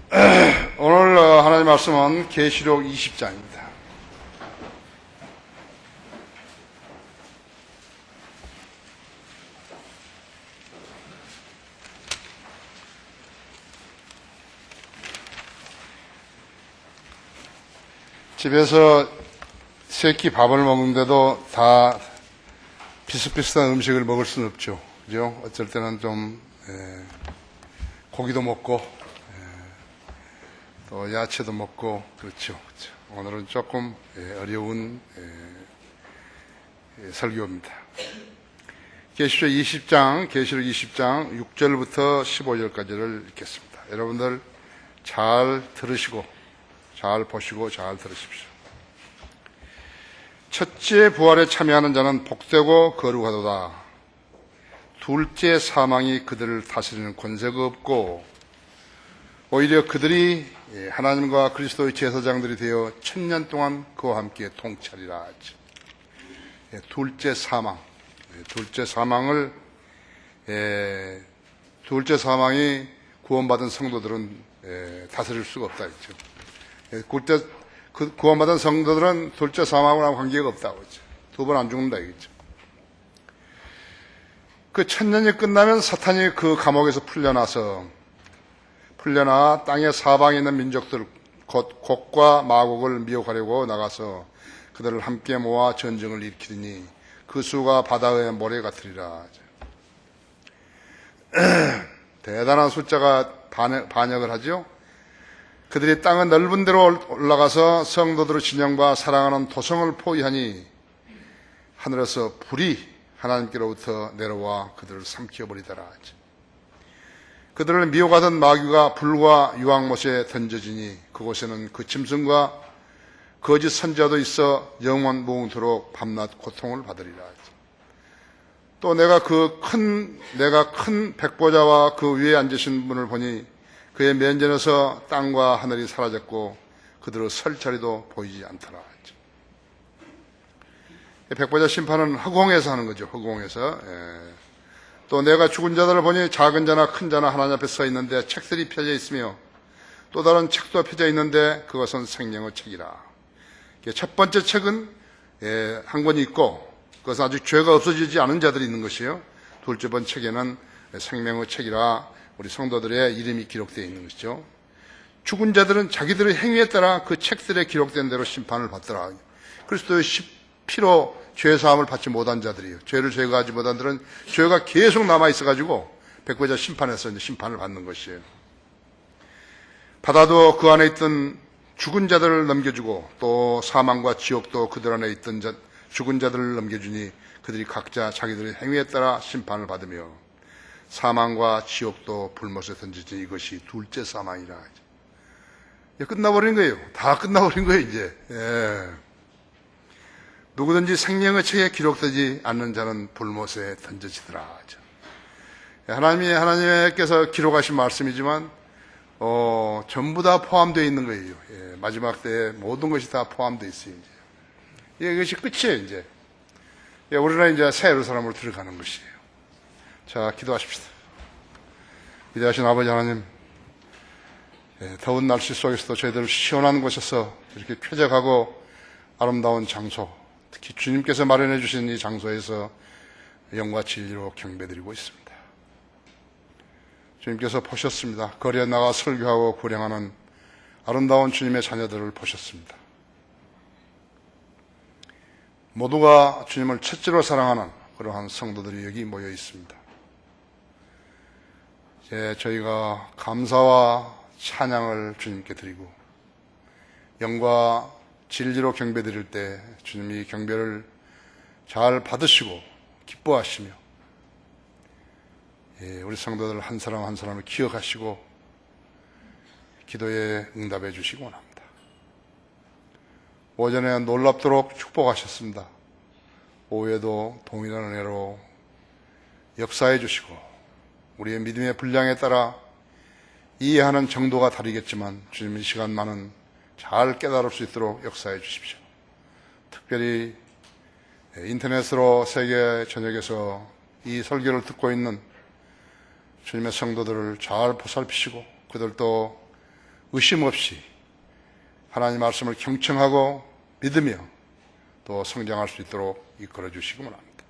오늘 하나님 말씀은 계시록 20장입니다. 집에서 세 끼 밥을 먹는데도 다 비슷비슷한 음식을 먹을 수는 없죠. 그죠? 어쩔 때는 좀 고기도 먹고 또 야채도 먹고 그렇죠. 오늘은 조금 어려운 설교입니다. 계시록 20장 6절부터 15절까지를 읽겠습니다. 여러분들 잘 들으시고 잘 보시고 잘 들으십시오. 첫째 부활에 참여하는 자는 복되고 거룩하도다. 둘째 사망이 그들을 다스리는 권세가 없고 오히려 그들이 하나님과 그리스도의 제사장들이 되어 1000년 동안 그와 함께 통치하리라. 둘째 사망이 구원받은 성도들은 다스릴 수가 없다 했죠. 구원받은 성도들은 둘째 사망하고 관계가 없다고 했죠. 두 번 안 죽는다 이거죠. 그 1000년이 끝나면 사탄이 그 감옥에서 풀려나 땅의 사방에 있는 민족들 곧 곡과 마곡을 미혹하려고 나가서 그들을 함께 모아 전쟁을 일으키리니 그 수가 바다의 모래 같으리라. 대단한 숫자가 반역을 하죠. 그들이 땅의 넓은 데로 올라가서 성도들의 진영과 사랑하는 도성을 포위하니 하늘에서 불이 하나님께로부터 내려와 그들을 삼켜버리더라. 그들을 미혹하던 마귀가 불과 유황못에 던져지니 그곳에는 그 짐승과 거짓 선지자도 있어 영원 무궁토록 밤낮 고통을 받으리라. 또 내가 큰 백보자와 그 위에 앉으신 분을 보니 그의 면전에서 땅과 하늘이 사라졌고 그들의 설 자리도 보이지 않더라. 백보자 심판은 허공에서 하는 거죠. 허공에서. 또 내가 죽은 자들을 보니 작은 자나 큰 자나 하나님 앞에 서 있는데 책들이 펴져 있으며 또 다른 책도 펴져 있는데 그것은 생명의 책이라. 첫 번째 책은 한 권이 있고 그것은 아직 죄가 없어지지 않은 자들이 있는 것이요. 둘째 번 책에는 생명의 책이라 우리 성도들의 이름이 기록되어 있는 것이죠. 죽은 자들은 자기들의 행위에 따라 그 책들에 기록된 대로 심판을 받더라. 그리스도의 피로 죄사함을 받지 못한 자들이에요. 죄를 제거하지 못한 자들은 죄가 계속 남아있어가지고 백보자 심판에서 이제 심판을 받는 것이에요. 바다도 그 안에 있던 죽은 자들을 넘겨주고 또 사망과 지옥도 그들 안에 있던 죽은 자들을 넘겨주니 그들이 각자 자기들의 행위에 따라 심판을 받으며 사망과 지옥도 불못에 던지지. 이것이 둘째 사망이라. 끝나버린 거예요. 다 끝나버린 거예요 이제. 누구든지 생명의 책에 기록되지 않는 자는 불못에 던져지더라. 하나님께서 기록하신 말씀이지만 전부 다 포함되어 있는 거예요. 마지막 때에 모든 것이 다 포함되어 있어요. 이제 이것이 끝이에요. 이제 우리는 이제 새 예루살렘으로 들어가는 것이에요. 자, 기도하십시다. 위대하신 아버지 하나님, 더운 날씨 속에서도 저희들 시원한 곳에서 이렇게 쾌적하고 아름다운 장소, 특히 주님께서 마련해 주신 이 장소에서 영과 진리로 경배드리고 있습니다. 주님께서 보셨습니다. 거리에 나가 설교하고 구령하는 아름다운 주님의 자녀들을 보셨습니다. 모두가 주님을 첫째로 사랑하는 그러한 성도들이 여기 모여 있습니다. 이제 저희가 감사와 찬양을 주님께 드리고 영과 진리로 경배 드릴 때 주님이 경배를 잘 받으시고 기뻐하시며 우리 성도들 한 사람 한 사람을 기억하시고 기도에 응답해 주시기 원합니다. 오전에 놀랍도록 축복하셨습니다. 오후에도 동일한 은혜로 역사해 주시고 우리의 믿음의 분량에 따라 이해하는 정도가 다르겠지만 주님 이 시간만은 잘 깨달을 수 있도록 역사해 주십시오. 특별히 인터넷으로 세계 전역에서 이 설교를 듣고 있는 주님의 성도들을 잘 보살피시고 그들도 의심 없이 하나님 말씀을 경청하고 믿으며 또 성장할 수 있도록 이끌어 주시기 원합니다.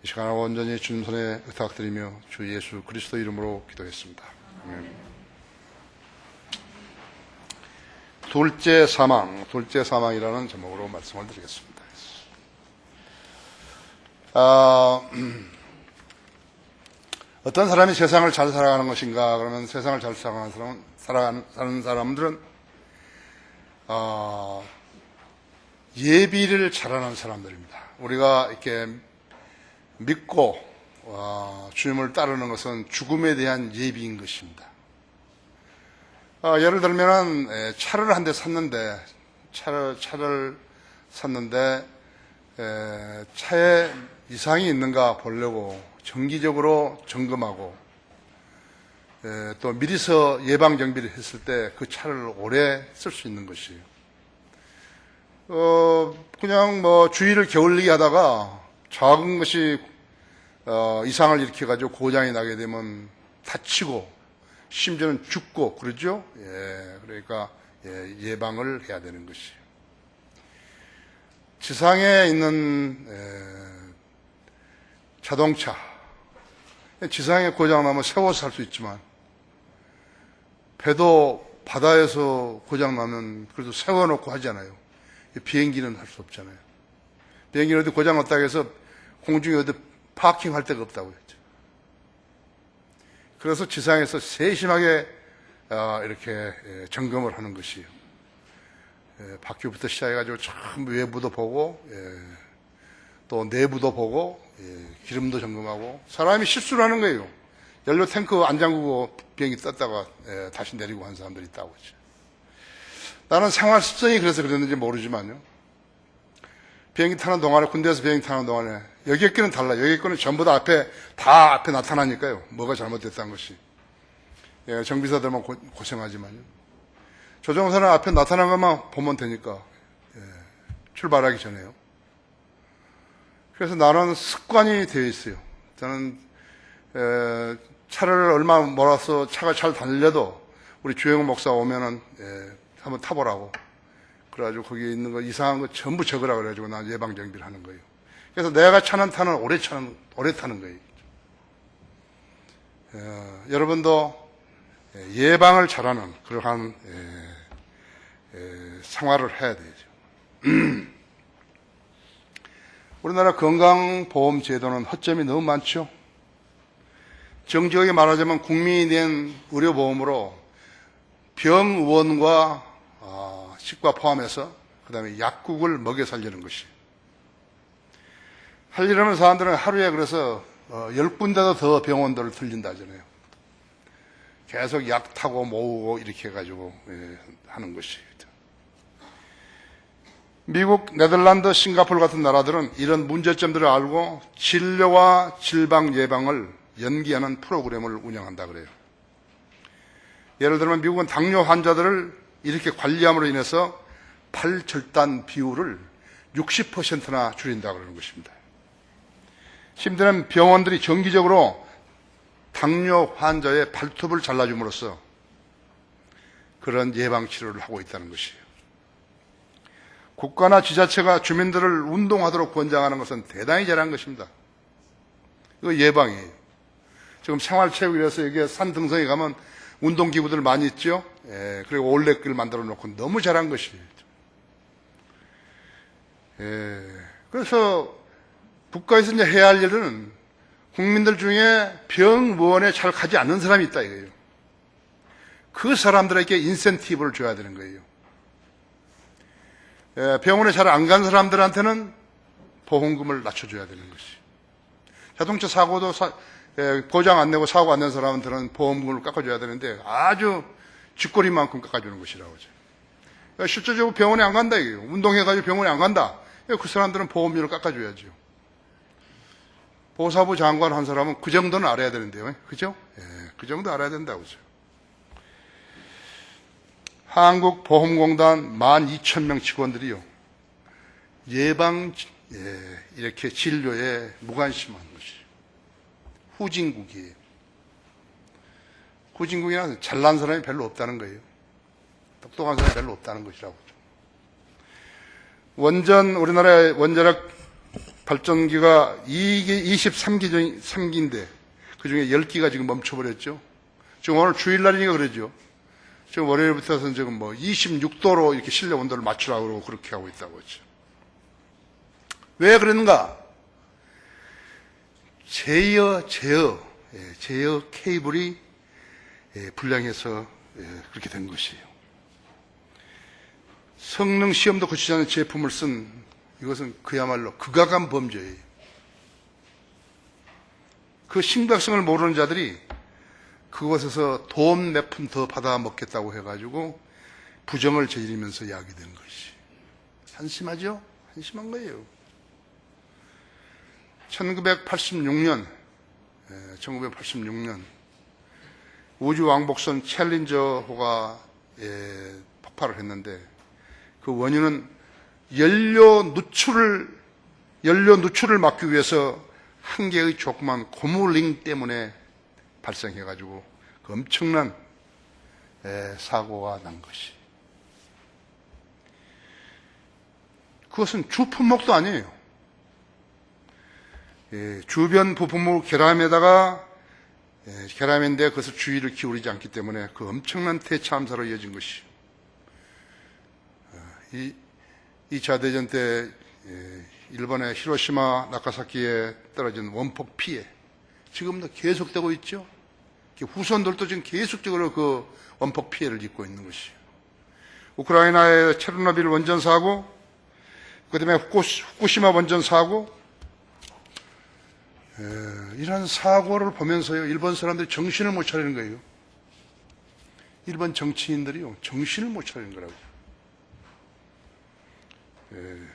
이 시간을 온전히 주님 손에 의탁드리며 주 예수 그리스도 이름으로 기도했습니다. 아멘. 둘째 사망이라는 제목으로 말씀을 드리겠습니다. 어떤 사람이 세상을 잘 살아가는 것인가? 그러면 세상을 잘 사는 사람들은 예비를 잘하는 사람들입니다. 우리가 이렇게 믿고 주님을 따르는 것은 죽음에 대한 예비인 것입니다. 예를 들면은 차를 한 대 샀는데 차에 이상이 있는가 보려고 정기적으로 점검하고 또 미리서 예방 정비를 했을 때 그 차를 오래 쓸 수 있는 것이에요. 그냥 주의를 게을리게 하다가 작은 것이 이상을 일으켜가지고 고장이 나게 되면 다치고 심지어는 죽고 그러죠. 그러니까 예방을 해야 되는 것이에요. 지상에 있는 자동차, 지상에 고장 나면 세워서 살 수 있지만 배도 바다에서 고장 나면 그래도 세워놓고 하잖아요. 비행기는 할 수 없잖아요. 비행기는 어디 고장 났다고 해서 공중에 어디 파킹할 데가 없다고 했죠. 그래서 지상에서 세심하게 이렇게 점검을 하는 것이에요. 바퀴부터 시작해가지고 전부 외부도 보고 또 내부도 보고 기름도 점검하고 사람이 실수를 하는 거예요. 연료 탱크 안 잠그고 비행기 떴다가 다시 내리고 한 사람들이 있다고 했죠. 나는 생활 습성이 그래서 그랬는지 모르지만요. 비행기 타는 동안에, 군대에서 비행기 타는 동안에, 여기 거는 달라요. 여기 거는 전부 다 앞에 나타나니까요. 뭐가 잘못됐다는 것이. 정비사들만 고생하지만요. 조종사는 앞에 나타난 것만 보면 되니까, 출발하기 전에요. 그래서 나는 습관이 되어 있어요. 저는, 차를 얼마 몰아서 차가 잘 달려도 우리 주영 목사 오면은, 한번 타보라고. 그래가지고 거기에 있는 거 이상한 거 전부 적으라 그래가지고 난 예방 정비를 하는 거예요. 그래서 내가 차는 오래 타는 거예요. 여러분도 예방을 잘하는 그러한 생활을 해야 되죠. 우리나라 건강보험제도는 허점이 너무 많죠. 정직하게 말하자면 국민이 낸 의료보험으로 병원과 치과 포함해서 그 다음에 약국을 먹여 살리는 것이. 하려면 사람들은 하루에 그래서 10군데도 더 병원들을 들린다 하잖아요. 계속 약 타고 모으고 이렇게 해가지고 하는 것이. 미국, 네덜란드, 싱가포르 같은 나라들은 이런 문제점들을 알고 진료와 질병 예방을 연기하는 프로그램을 운영한다 그래요. 예를 들면 미국은 당뇨 환자들을 이렇게 관리함으로 인해서 팔절단 비율을 60%나 줄인다 그러는 것입니다. 심지어는 병원들이 정기적으로 당뇨 환자의 발톱을 잘라줌으로써 그런 예방 치료를 하고 있다는 것이에요. 국가나 지자체가 주민들을 운동하도록 권장하는 것은 대단히 잘한 것입니다. 이거 예방이에요. 지금 생활체육이라서 여기에 산 등성에 가면 운동기구들 많이 있죠. 그리고 올레길 만들어 놓고 너무 잘한 것이에요. 그래서 국가에서 이제 해야 할 일은 국민들 중에 병원에 잘 가지 않는 사람이 있다 이거예요. 그 사람들에게 인센티브를 줘야 되는 거예요. 병원에 잘 안 간 사람들한테는 보험금을 낮춰줘야 되는 것이. 자동차 사고도 보장 안 내고 사고 안 낸 사람한테는 보험금을 깎아줘야 되는데 아주 쥐꼬리만큼 깎아주는 것이라고 하죠. 실제적으로 병원에 안 간다 이거예요. 운동해가지고 병원에 안 간다. 그 사람들은 보험료를 깎아줘야죠. 보사부 장관 한 사람은 그 정도는 알아야 되는데요. 그죠? 그 정도 알아야 된다고 하죠. 한국보험공단 12,000명 직원들이요. 이렇게 진료에 무관심한 것이. 후진국이에요. 후진국이나 잘난 사람이 별로 없다는 거예요. 똑똑한 사람이 별로 없다는 것이라고. 우리나라의 원자력 발전기가 23기인데 그 중에 10기가 지금 멈춰버렸죠. 지금 오늘 주일날이니까 그러죠. 지금 월요일부터는 지금 26도로 이렇게 실내 온도를 맞추라고 그러고 그렇게 하고 있다고 했죠. 왜 그랬는가? 제어 케이블이 불량해서 그렇게 된 것이에요. 성능 시험도 거치지 않은 제품을 쓴 이것은 그야말로 극악한 범죄예요. 그 심각성을 모르는 자들이 그것에서 돈 몇 푼 더 받아 먹겠다고 해가지고 부정을 저지르면서 야기된 것이. 한심하죠? 한심한 거예요. 1986년 우주왕복선 챌린저호가 폭발을 했는데 그 원인은 연료 누출을 막기 위해서 한 개의 조그만 고무링 때문에 발생해가지고 그 엄청난 사고가 난 것이. 그것은 주 품목도 아니에요. 주변 부품을 결함인데 그것을 주의를 기울이지 않기 때문에 그 엄청난 대참사로 이어진 것이. 2차 대전 때 일본의 히로시마 나가사키에 떨어진 원폭 피해 지금도 계속되고 있죠. 후손들도 지금 계속적으로 그 원폭 피해를 입고 있는 것이에요. 우크라이나의 체르노빌 원전 사고, 그다음에 후쿠시마 원전 사고, 이런 사고를 보면서요, 일본 사람들이 정신을 못 차리는 거예요. 일본 정치인들이요, 정신을 못 차리는 거라고요.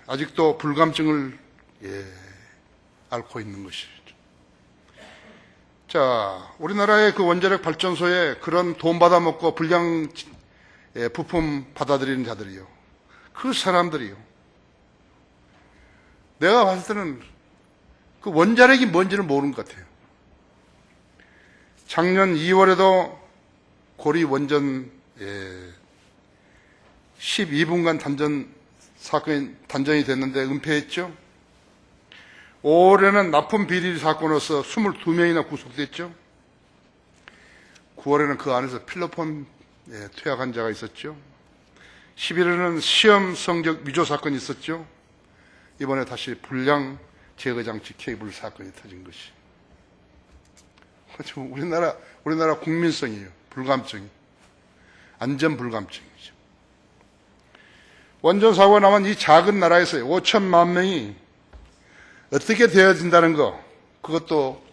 아직도 불감증을 앓고 있는 것이죠. 자, 우리나라의 그 원자력 발전소에 그런 돈 받아먹고 불량 부품 받아들이는 자들이요, 그 사람들이요, 내가 봤을 때는 그 원자력이 뭔지를 모르는 것 같아요. 작년 2월에도 고리 원전 12분간 단전이 됐는데 은폐했죠. 올해는 납품 비리 사건으로서 22명이나 구속됐죠. 9월에는 그 안에서 필로폰 투약한 자가 있었죠. 11월에는 시험 성적 위조 사건이 있었죠. 이번에 다시 불량 제거 장치 케이블 사건이 터진 것이. 우리나라 국민성이에요. 불감증이. 안전 불감증이죠. 원전 사고가 나면 이 작은 나라에서 5천만 명이 어떻게 되어진다는 거, 그것도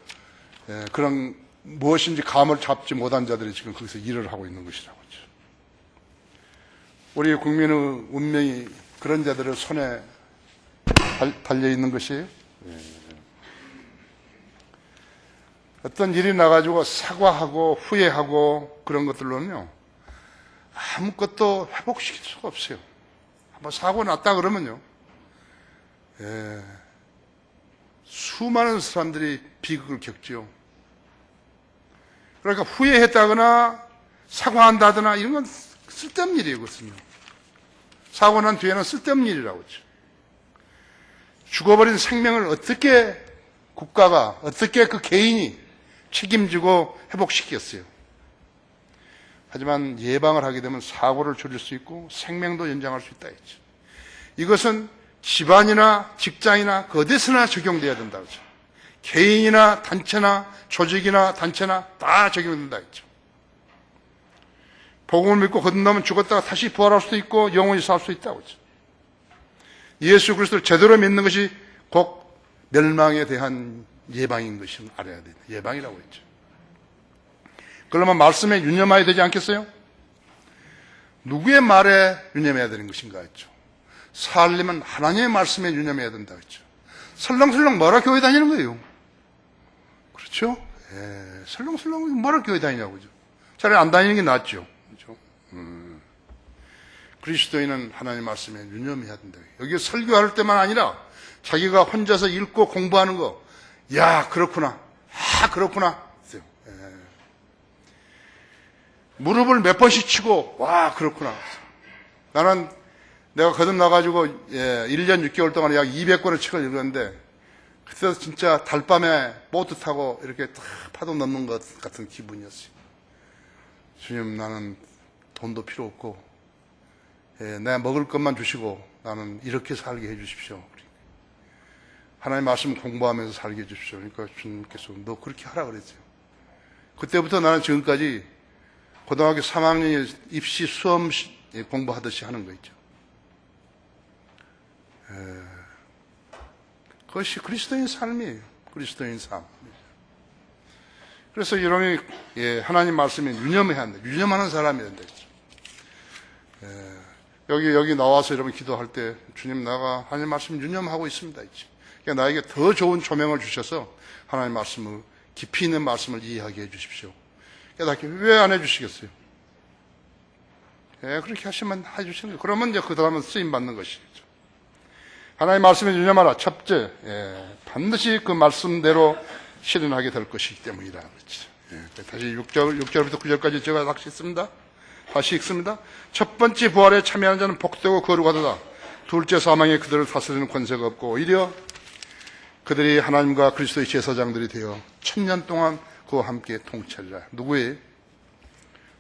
그런 무엇인지 감을 잡지 못한 자들이 지금 거기서 일을 하고 있는 것이라고 하죠. 우리 국민의 운명이 그런 자들의 손에 달려 있는 것이에요. 어떤 일이 나가지고 사과하고 후회하고 그런 것들로는요, 아무것도 회복시킬 수가 없어요. 한번 사고 났다 그러면요, 수많은 사람들이 비극을 겪죠. 그러니까 후회했다거나 사과한다거나 이런 건 쓸데없는 일이에요. 그것은요. 사고 난 뒤에는 쓸데없는 일이라고 하죠. 죽어버린 생명을 어떻게 국가가, 어떻게 그 개인이 책임지고 회복시켰어요. 하지만 예방을 하게 되면 사고를 줄일 수 있고 생명도 연장할 수 있다 했죠. 이것은 집안이나 직장이나 그 어디서나 적용돼야 된다고 했죠. 개인이나 단체나 조직이나 단체나 다 적용된다 했죠. 복음을 믿고 거듭나면 죽었다가 다시 부활할 수도 있고 영원히 살 수 있다고 했죠. 예수 그리스도를 제대로 믿는 것이 곧 멸망에 대한 예방인 것을 알아야 된다. 예방이라고 했죠. 그러면 말씀에 유념해야 되지 않겠어요? 누구의 말에 유념해야 되는 것인가 했죠. 살림은 하나님의 말씀에 유념해야 된다 했죠. 설렁설렁 뭐라 교회 다니는 거예요? 그렇죠? 설렁설렁 뭐라 교회 다니냐고 그죠? 차라리 안 다니는 게 낫죠. 그렇죠? 그리스도인은 하나님의 말씀에 유념해야 된다. 여기 설교할 때만 아니라 자기가 혼자서 읽고 공부하는 거, 야, 그렇구나. 아, 그렇구나. 무릎을 몇 번씩 치고, 와, 그렇구나. 나는 내가 거듭나가지고 1년 6개월 동안 약 200권의 책을 읽었는데, 그때 진짜 달밤에 보트 타고 이렇게 딱 파도 넘는 것 같은 기분이었어요. 주님, 나는 돈도 필요 없고, 내가 먹을 것만 주시고 나는 이렇게 살게 해주십시오. 하나님 말씀 공부하면서 살게 해주십시오. 그러니까 주님께서 너 그렇게 하라 그랬어요. 그때부터 나는 지금까지 고등학교 3학년 입시 수험 공부하듯이 하는 거 있죠. 그것이 그리스도인 삶이에요. 그리스도인 삶. 그래서 여러분이 하나님 말씀에 유념해야 한다. 유념하는 사람이 된다. 여기 나와서 여러분 기도할 때 주님, 내가 하나님 말씀 유념하고 있습니다. 그러니까 나에게 더 좋은 조명을 주셔서 하나님 말씀을, 깊이 있는 말씀을 이해하게 해주십시오. 깨닫게 왜 안 해주시겠어요? 그렇게 하시면 해주시는 거예요. 그러면 이제 그 다음은 쓰임 받는 것이죠. 하나님 말씀을 유념하라. 첫째, 반드시 그 말씀대로 실현하게 될 것이기 때문이다. 다시 6절부터 9절까지 제가 다시 읽습니다. 첫 번째 부활에 참여하는 자는 복되고 거룩하도다. 둘째, 사망에 그들을 다스리는 권세가 없고 오히려 그들이 하나님과 그리스도의 제사장들이 되어 1000년 동안 그와 함께 통치하리라. 누구예요?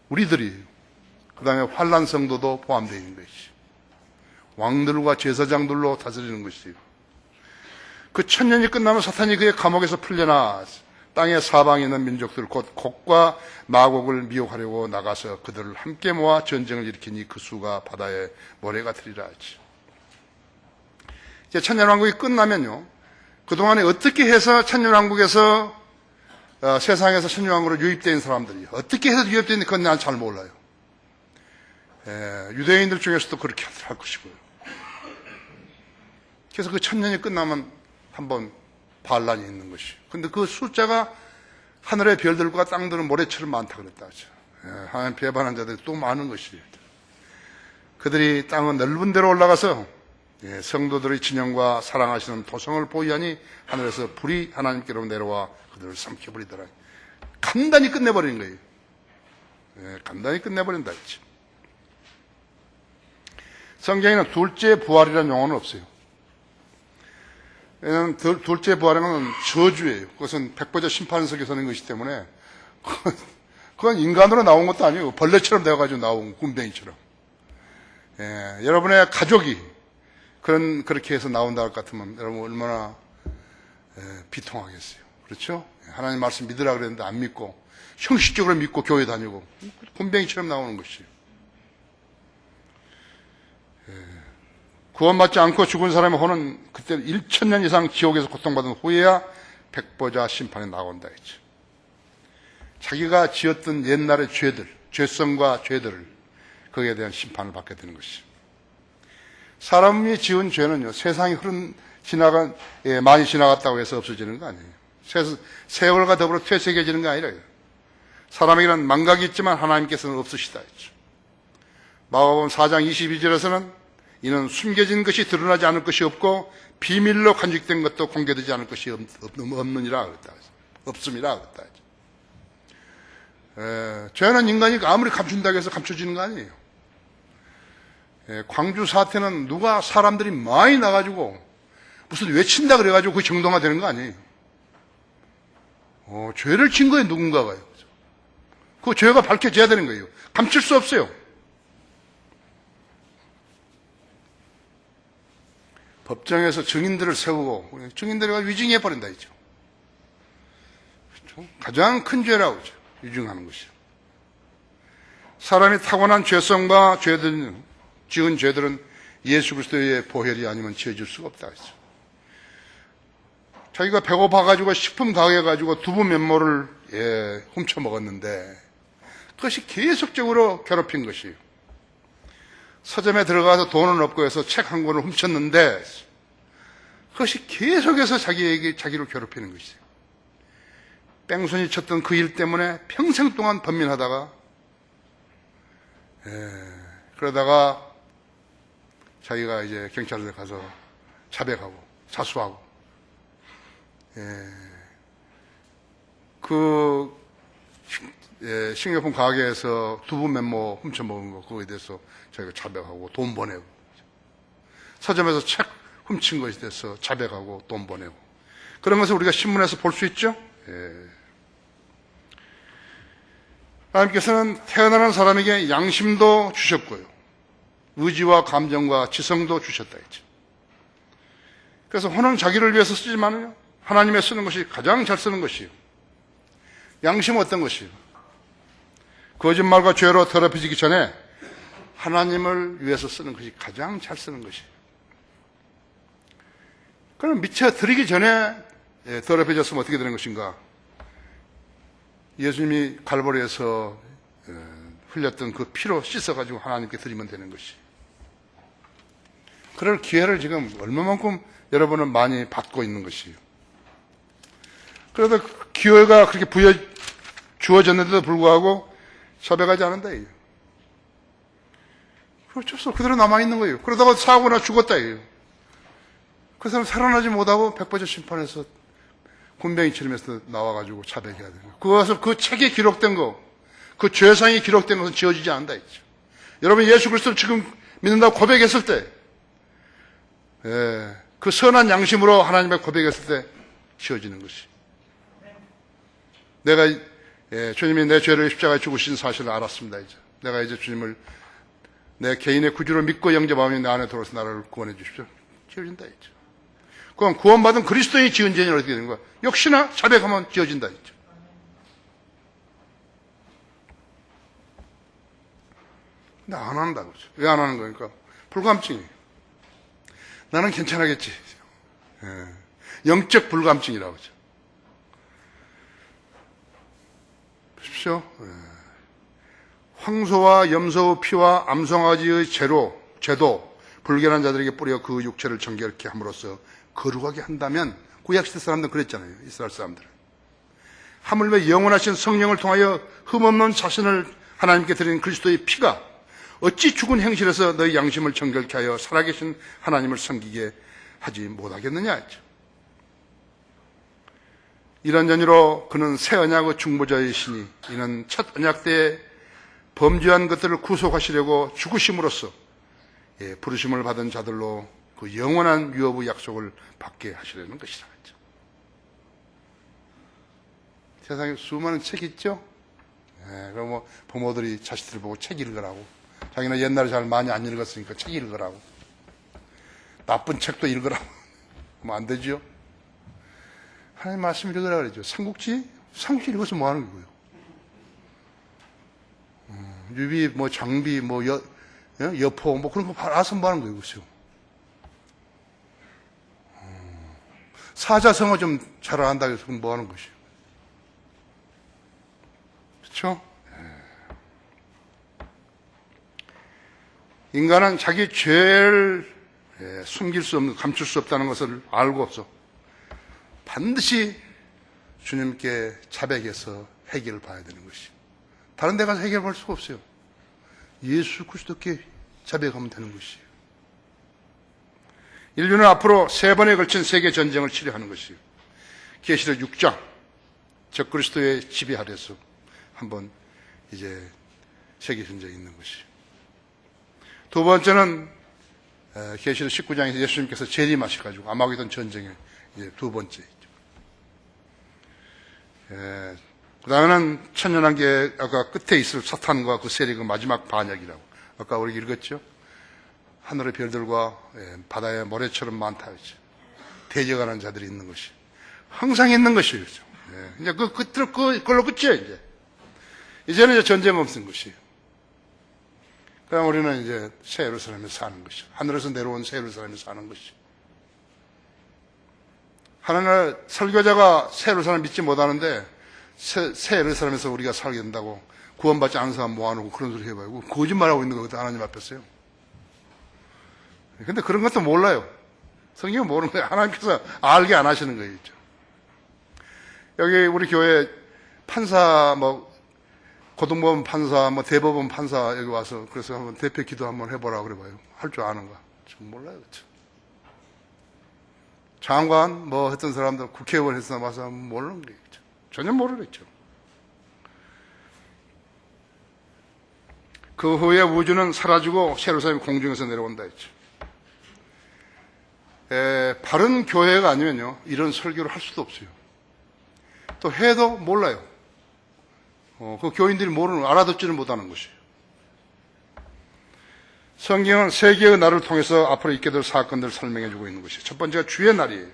우리들이. 그 다음에 환난 성도도 포함되어 있는 것이죠. 왕들과 제사장들로 다스리는 것이에요. 그 1000년이 끝나면 사탄이 그의 감옥에서 풀려나 땅의 사방에 있는 민족들 곧 곡과 마곡을 미혹하려고 나가서 그들을 함께 모아 전쟁을 일으키니 그 수가 바다의 모래가 되리라 하지. 이제 천년왕국이 끝나면요, 그동안에 어떻게 해서 천년왕국에서 세상에서 천년왕국으로 유입된 사람들이 어떻게 해서 유입됐는지 그건 난 잘 몰라요. 유대인들 중에서도 그렇게 할 것이고요. 그래서 그 1000년이 끝나면 한번 반란이 있는 것이. 근데 그 숫자가 하늘의 별들과 땅들은 모래처럼 많다 그랬다 하죠. 하나님 배반한 자들이 또 많은 것이에요. 그들이 땅은 넓은 데로 올라가서 성도들의 진영과 사랑하시는 도성을 보이하니 하늘에서 불이 하나님께로 내려와 그들을 삼켜버리더라. 간단히 끝내버리는 거예요. 간단히 끝내버린다 했지. 성경에는 둘째 부활이라는 용어는 없어요. 왜냐하면 둘째 부활은 저주예요. 그것은 백보자 심판석에서 서는 것이기 때문에 그건 인간으로 나온 것도 아니고 벌레처럼 되어가지고 나온 군뱅이처럼. 여러분의 가족이 그렇게 해서 나온다 할 것 같으면 여러분 얼마나 비통하겠어요. 그렇죠? 하나님 말씀 믿으라 그랬는데 안 믿고 형식적으로 믿고 교회 다니고 군뱅이처럼 나오는 것이에요. 구원받지 않고 죽은 사람의 혼은 그때 1000년 이상 지옥에서 고통받은 후에야 백보자 심판에 나온다 했죠. 자기가 지었던 옛날의 죄들, 죄성과 죄들을 거기에 대한 심판을 받게 되는 것이죠. 사람이 지은 죄는요, 세상이 많이 지나갔다고 해서 없어지는 거 아니에요. 세월과 더불어 퇴색해지는 거 아니라 사람에게는 망각이 있지만 하나님께서는 없으시다 했죠. 마가복음 4장 22절에서는 이는 숨겨진 것이 드러나지 않을 것이 없고 비밀로 간직된 것도 공개되지 않을 것이 없느니라 그랬다. 없음이라 그랬다. 죄는 인간이 아무리 감춘다고 해서 감춰지는 거 아니에요. 광주 사태는 누가 사람들이 많이 나가지고 무슨 외친다 그래가지고 그게 정당화되는 거 아니에요. 죄를 진 거예요, 누군가가요. 그 죄가 밝혀져야 되는 거예요. 감출 수 없어요. 법정에서 증인들을 세우고 증인들이 위증해버린다 했죠. 그렇죠? 가장 큰 죄라고 하죠. 위증하는 것이죠. 사람이 타고난 죄성과 지은 죄들은 예수 그리스도의 보혈이 아니면 지어질 수가 없다 했죠. 자기가 배고파가지고 식품 가게해가지고 두부 면모를 훔쳐 먹었는데 그것이 계속적으로 괴롭힌 것이에요. 서점에 들어가서 돈은 없고 해서 책 한 권을 훔쳤는데 그것이 계속해서 자기를 괴롭히는 것이에요. 뺑소니 쳤던 그 일 때문에 평생 동안 번민하다가 그러다가 자기가 이제 경찰서에 가서 자백하고 자수하고 식료품 가게에서 두부 멤모 훔쳐먹은 거, 그거에 대해서 저희가 자백하고 돈 보내고, 서점에서 책 훔친 것에 대해서 자백하고 돈 보내고, 그런 것을 우리가 신문에서 볼 수 있죠. 하나님께서는 태어나는 사람에게 양심도 주셨고요, 의지와 감정과 지성도 주셨다 했죠. 그래서 혼은 자기를 위해서 쓰지만요, 하나님의 쓰는 것이 가장 잘 쓰는 것이요. 양심은 어떤 것이요? 거짓말과 죄로 더럽혀지기 전에 하나님을 위해서 쓰는 것이 가장 잘 쓰는 것이에요. 그럼 미처 드리기 전에 더럽혀졌으면 어떻게 되는 것인가? 예수님이 갈보리에서 흘렸던 그 피로 씻어가지고 하나님께 드리면 되는 것이. 그럴 기회를 지금 얼마만큼 여러분은 많이 받고 있는 것이에요. 그래도 기회가 그렇게 주어졌는데도 불구하고 자백하지 않는다. 그렇죠. 그대로 남아있는 거예요. 그러다가 사고나 죽었다. 그 사람 살아나지 못하고 백보자 심판에서 군뱅이 치르면서 나와가지고 자백해야 돼요. 그것을 그 책에 기록된 거, 그 죄상이 기록된 것은 지워지지 않는다 했죠. 여러분 예수 그리스도를 지금 믿는다고 고백했을 때, 그 선한 양심으로 하나님의 고백했을 때 지워지는 것이. 내가 주님이 내 죄를 십자가에 죽으신 사실을 알았습니다. 이제 내가 이제 주님을 내 개인의 구주로 믿고 영접하면 내 안에 들어와서 나를 구원해 주십시오. 지워진다 했죠. 그럼 구원받은 그리스도인이 지은 죄는 어떻게 되는 거야? 역시나 자백하면 지워진다 했죠. 근데 안 한다고 그러죠. 왜 안 하는 거니까? 불감증이에요. 나는 괜찮아겠지. 영적 불감증이라고 하죠. 보십시오. 황소와 염소의 피와 암송아지의 죄도 불결한 자들에게 뿌려 그 육체를 정결케 함으로써 거룩하게 한다면, 구약시대 사람들은 그랬잖아요. 이스라엘 사람들은. 하물며 영원하신 성령을 통하여 흠없는 자신을 하나님께 드린 그리스도의 피가 어찌 죽은 행실에서 너희 양심을 정결케 하여 살아계신 하나님을 섬기게 하지 못하겠느냐 했죠. 이런 전유로 그는 새 언약의 중보자이시니 이는 첫 언약 때에 범죄한 것들을 구속하시려고 죽으심으로써 부르심을 받은 자들로 그 영원한 유업의 약속을 받게 하시려는 것이라 했죠. 세상에 수많은 책이 있죠. 그럼 뭐 부모들이 자식들을 보고 책 읽으라고, 자기는 옛날에 잘 많이 안 읽었으니까 책 읽으라고, 나쁜 책도 읽으라고 하면 안 되죠. 하나님 말씀 읽으라 그러죠. 삼국지 읽어서 뭐 하는 거예요? 유비, 뭐 장비, 뭐 여포, 뭐 그런 거 알아서 뭐 하는 거예요, 그렇죠? 사자성어 좀 잘 안다고 해서 뭐 하는 것이에요? 그렇죠? 인간은 자기 죄를 숨길 수 없는, 감출 수 없다는 것을 알고서 반드시 주님께 자백해서 해결을 봐야 되는 것이에요. 다른 데 가서 해결할 수가 없어요. 예수 그리스도께 자백하면 되는 것이에요. 인류는 앞으로 3번에 걸친 세계 전쟁을 치료하는 것이에요. 계시록 6장, 적그리스도의 지배 아래서 한번 이제 세계 전쟁이 있는 것이에요. 두 번째는 계시록 19장에서 예수님께서 재림하셔가지고 아마게돈 전쟁의 이제 두 번째이죠. 그 다음에는 천년왕국의 아까 끝에 있을 사탄과 그 세력의 마지막 반역이라고 아까 우리 읽었죠. 하늘의 별들과 바다의 모래처럼 많다 했죠. 대적하는 자들이 있는 것이 항상 있는 것이죠. 이제 그걸로 끝이에요. 이제는 이제 전쟁 없는 것이에요. 그럼 우리는 이제 새 예루살렘에서 사는 것이죠. 하늘에서 내려온 새 예루살렘에서 사는 것이죠. 하나님 설교자가 새 예루살렘 믿지 못하는데 새 예루살렘에서 우리가 살게 된다고 구원받지 않은 사람 모아놓고 그런 소리 해봐요. 거짓말하고 있는 거거든, 하나님 앞에서요. 근데 그런 것도 몰라요. 성경은 모르는 거예요. 하나님께서 알게 안 하시는 거예요. 여기 우리 교회 판사, 고등법원 판사, 대법원 판사 여기 와서 그래서 한번 대표 기도 한번 해보라 그래봐요. 할 줄 아는가? 좀 몰라요. 그렇죠? 장관, 했던 사람들, 국회의원 했던 사람 와서 모르는 거예요. 전혀 모르겠죠. 그 후에 우주는 사라지고 예루살렘 공중에서 내려온다 했죠. 바른 교회가 아니면요, 이런 설교를 할 수도 없어요. 또 해도 몰라요. 그 교인들이 알아듣지는 못하는 것이에요. 성경은 세계의 날을 통해서 앞으로 있게 될 사건들을 설명해주고 있는 것이에요. 첫 번째가 주의 날이에요.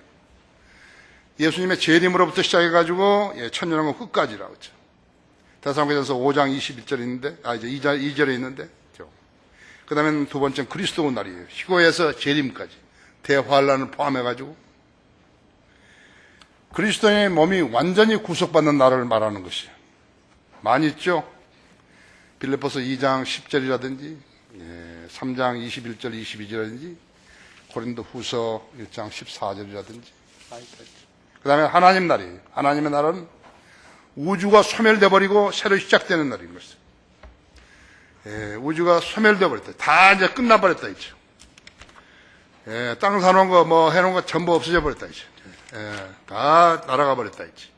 예수님의 재림으로부터 시작해가지고 천년왕국 끝까지라고 했죠. 데살로니가전서 5장 21절에 있는데, 이제 2절에 있는데, 그 다음에 두 번째는 그리스도의 날이에요. 희고에서 재림까지 대환란을 포함해가지고 그리스도의 몸이 완전히 구속받는 날을 말하는 것이에요. 많이 있죠. 빌립보서 2장 10절이라든지 3장 21절 22절이라든지 고린도 후서 1장 14절이라든지 그 다음에 하나님 날이에요. 하나님의 날은 우주가 소멸돼 버리고 새로 시작되는 날인 것이죠. 우주가 소멸돼 버렸다. 다 이제 끝나버렸다 이죠. 땅 사놓은 거 뭐 해놓은 거 전부 없어져 버렸다 이죠. 다 날아가 버렸다 이지.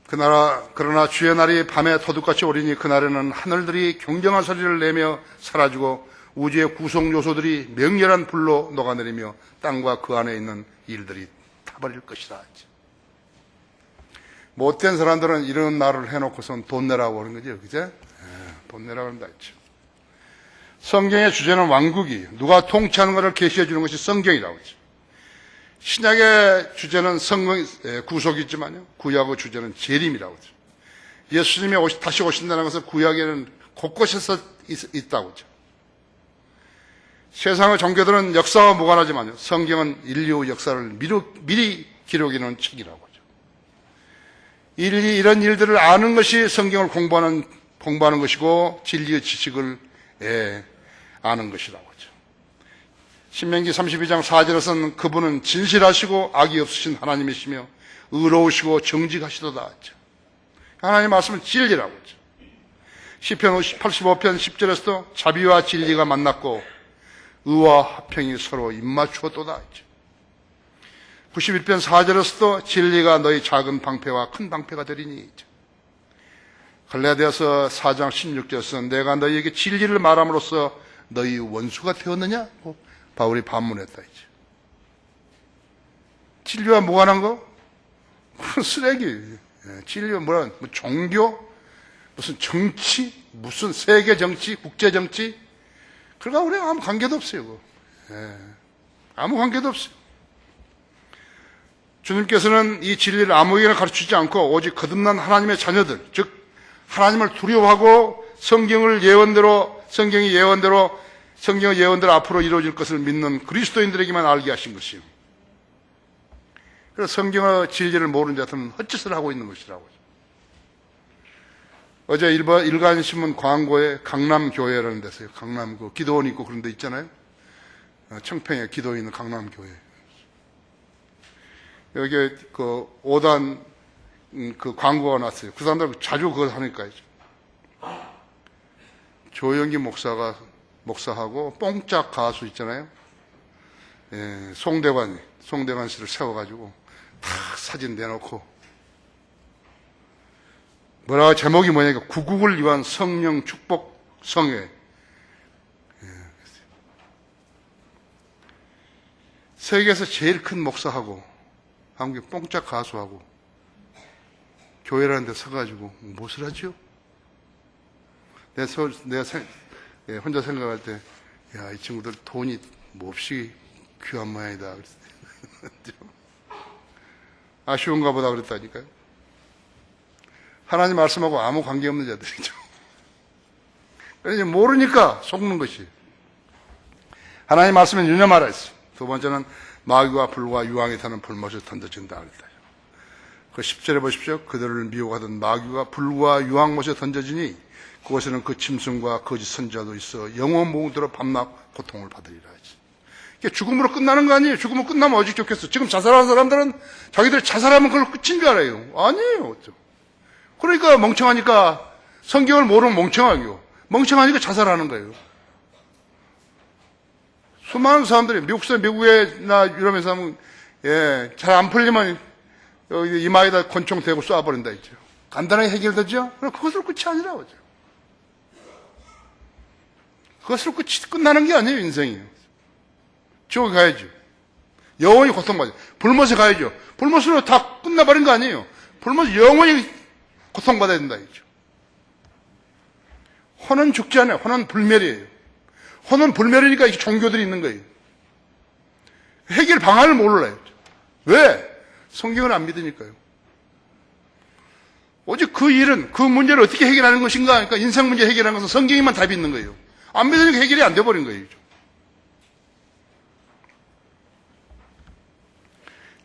그러나 주의 날이 밤에 도둑같이 오리니 그날에는 하늘들이 경정한 소리를 내며 사라지고 우주의 구성 요소들이 맹렬한 불로 녹아내리며 땅과 그 안에 있는 일들이 타버릴 것이다. 못된 사람들은 이런 날을 해놓고선 돈 내라고 하는 거죠. 그죠? 돈 내라고 한다 했죠. 성경의 주제는 왕국이 누가 통치하는 것을 계시해 주는 것이 성경이라고 했죠. 신약의 주제는 성경 구속이 있지만요, 구약의 주제는 재림이라고 하죠. 예수님이 다시 오신다는 것은 구약에는 곳곳에서 있다고 하죠. 세상의 종교들은 역사와 무관하지만요, 성경은 인류 역사를 미리 기록해놓은 책이라고 하죠. 이런 일들을 아는 것이 성경을 공부하는 것이고 진리의 지식을 아는 것이라고 하죠. 신명기 32장 4절에서는 그분은 진실하시고 악이 없으신 하나님이시며 의로우시고 정직하시도다 하죠. 하나님 말씀은 진리라고 하죠. 시편 85편 10절에서도 자비와 진리가 만났고 의와 화평이 서로 입맞추었도다 하죠. 91편 4절에서도 진리가 너희 작은 방패와 큰 방패가 되리니. 갈라디아서 4장 16절에서 내가 너희에게 진리를 말함으로써 너희 원수가 되었느냐? 바울이 반문했다. 진리와 무관한 거? 쓰레기. 진리와 뭐라, 종교? 무슨 정치? 무슨 세계 정치? 국제 정치? 그러니까 우리가 아무 관계도 없어요. 아무 관계도 없어요. 주님께서는 이 진리를 아무에게나 가르치지 않고 오직 거듭난 하나님의 자녀들, 즉 하나님을 두려워하고 성경의 예언대로 앞으로 이루어질 것을 믿는 그리스도인들에게만 알게 하신 것이요. 그래서 성경의 진리를 모르는 자들은 헛짓을 하고 있는 것이라고. 어제 일간신문 광고에 강남교회라는 데서요. 강남 그 기도원 있고 그런 데 있잖아요. 청평에 기도 있는 강남교회. 여기 그 5단 그 광고가 났어요. 그 사람들 자주 그걸 하니까요. 조영기 목사하고 뽕짝 가수 있잖아요. 송대관 씨를 세워가지고 다 사진 내놓고 제목이 뭐냐니까 구국을 위한 성령 축복 성회. 세계에서 제일 큰 목사하고 한국의 뽕짝 가수하고 교회라는 데 서가지고 무엇을 하죠? 내가 혼자 생각할 때, 야, 이 친구들 돈이 몹시 귀한 모양이다. 아쉬운가 보다 그랬다니까요. 하나님 말씀하고 아무 관계없는 자들이죠. 그래서 모르니까 속는 것이. 하나님 말씀은 유념하라 했어요. 두 번째는 마귀와 불과 유황이 타는 불못에 던져진다 그랬다. 그 10절에 보십시오. 그들을 미혹하던 마귀가 불과 유황못에 던져지니 그곳에는 그 짐승과 거짓 선지자도 있어 영원 몽들어 밤낮 고통을 받으리라 했지. 이게 죽음으로 끝나는 거 아니에요. 죽으면 끝나면 어찌 좋겠어. 지금 자살하는 사람들은 자기들 자살하면 그걸 끝인 줄 알아요. 아니에요. 그러니까 멍청하니까 성경을 모르면 멍청하고 멍청하니까 자살하는 거예요. 수많은 사람들이 미국에나 유럽에서 하면 잘 안 풀리면 여기 이마에다 권총 대고 쏴버린다 했죠. 간단하게 해결되죠? 그럼 그것으로 끝이 아니라고 하죠. 그것으로 끝나는 게 아니에요, 인생이. 지옥에 가야죠. 영원히 고통받아요. 불못에 가야죠. 불못으로 다 끝나버린 거 아니에요. 불못에 영원히 고통받아야 된다 했죠. 혼은 죽지 않아요. 혼은 불멸이에요. 혼은 불멸이니까 이 종교들이 있는 거예요. 해결 방안을 몰라요. 왜? 성경을 안 믿으니까요. 오직 그 일은, 그 문제를 어떻게 해결하는 것인가? 그러니까 인생 문제 해결하는 것은 성경에만 답이 있는 거예요. 안 믿으니까 해결이 안 돼버린 거예요.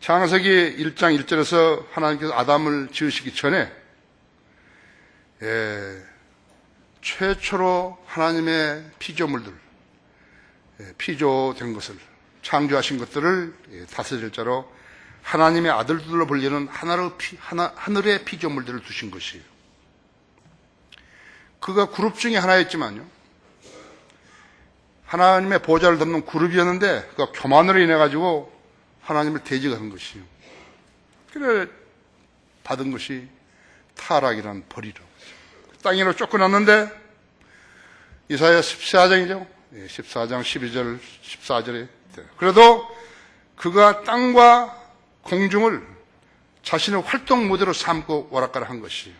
창세기 1장 1절에서 하나님께서 아담을 지으시기 전에 최초로 하나님의 피조물들, 피조된 것을, 창조하신 것들을 다스릴 자로 하나님의 아들들로 불리는 하늘의 피조물들을 두신 것이에요. 그가 그룹 중에 하나였지만요, 하나님의 보좌를 덮는 그룹이었는데 그가 교만으로 인해가지고 하나님을 대적하는 것이에요. 그래 받은 것이 타락이라는 벌이라고. 땅 위로 쫓겨났는데, 이사야 14장이죠. 14장 12절, 14절에. 그래도 그가 땅과 공중을 자신의 활동 무대로 삼고 오락가락 한 것이에요.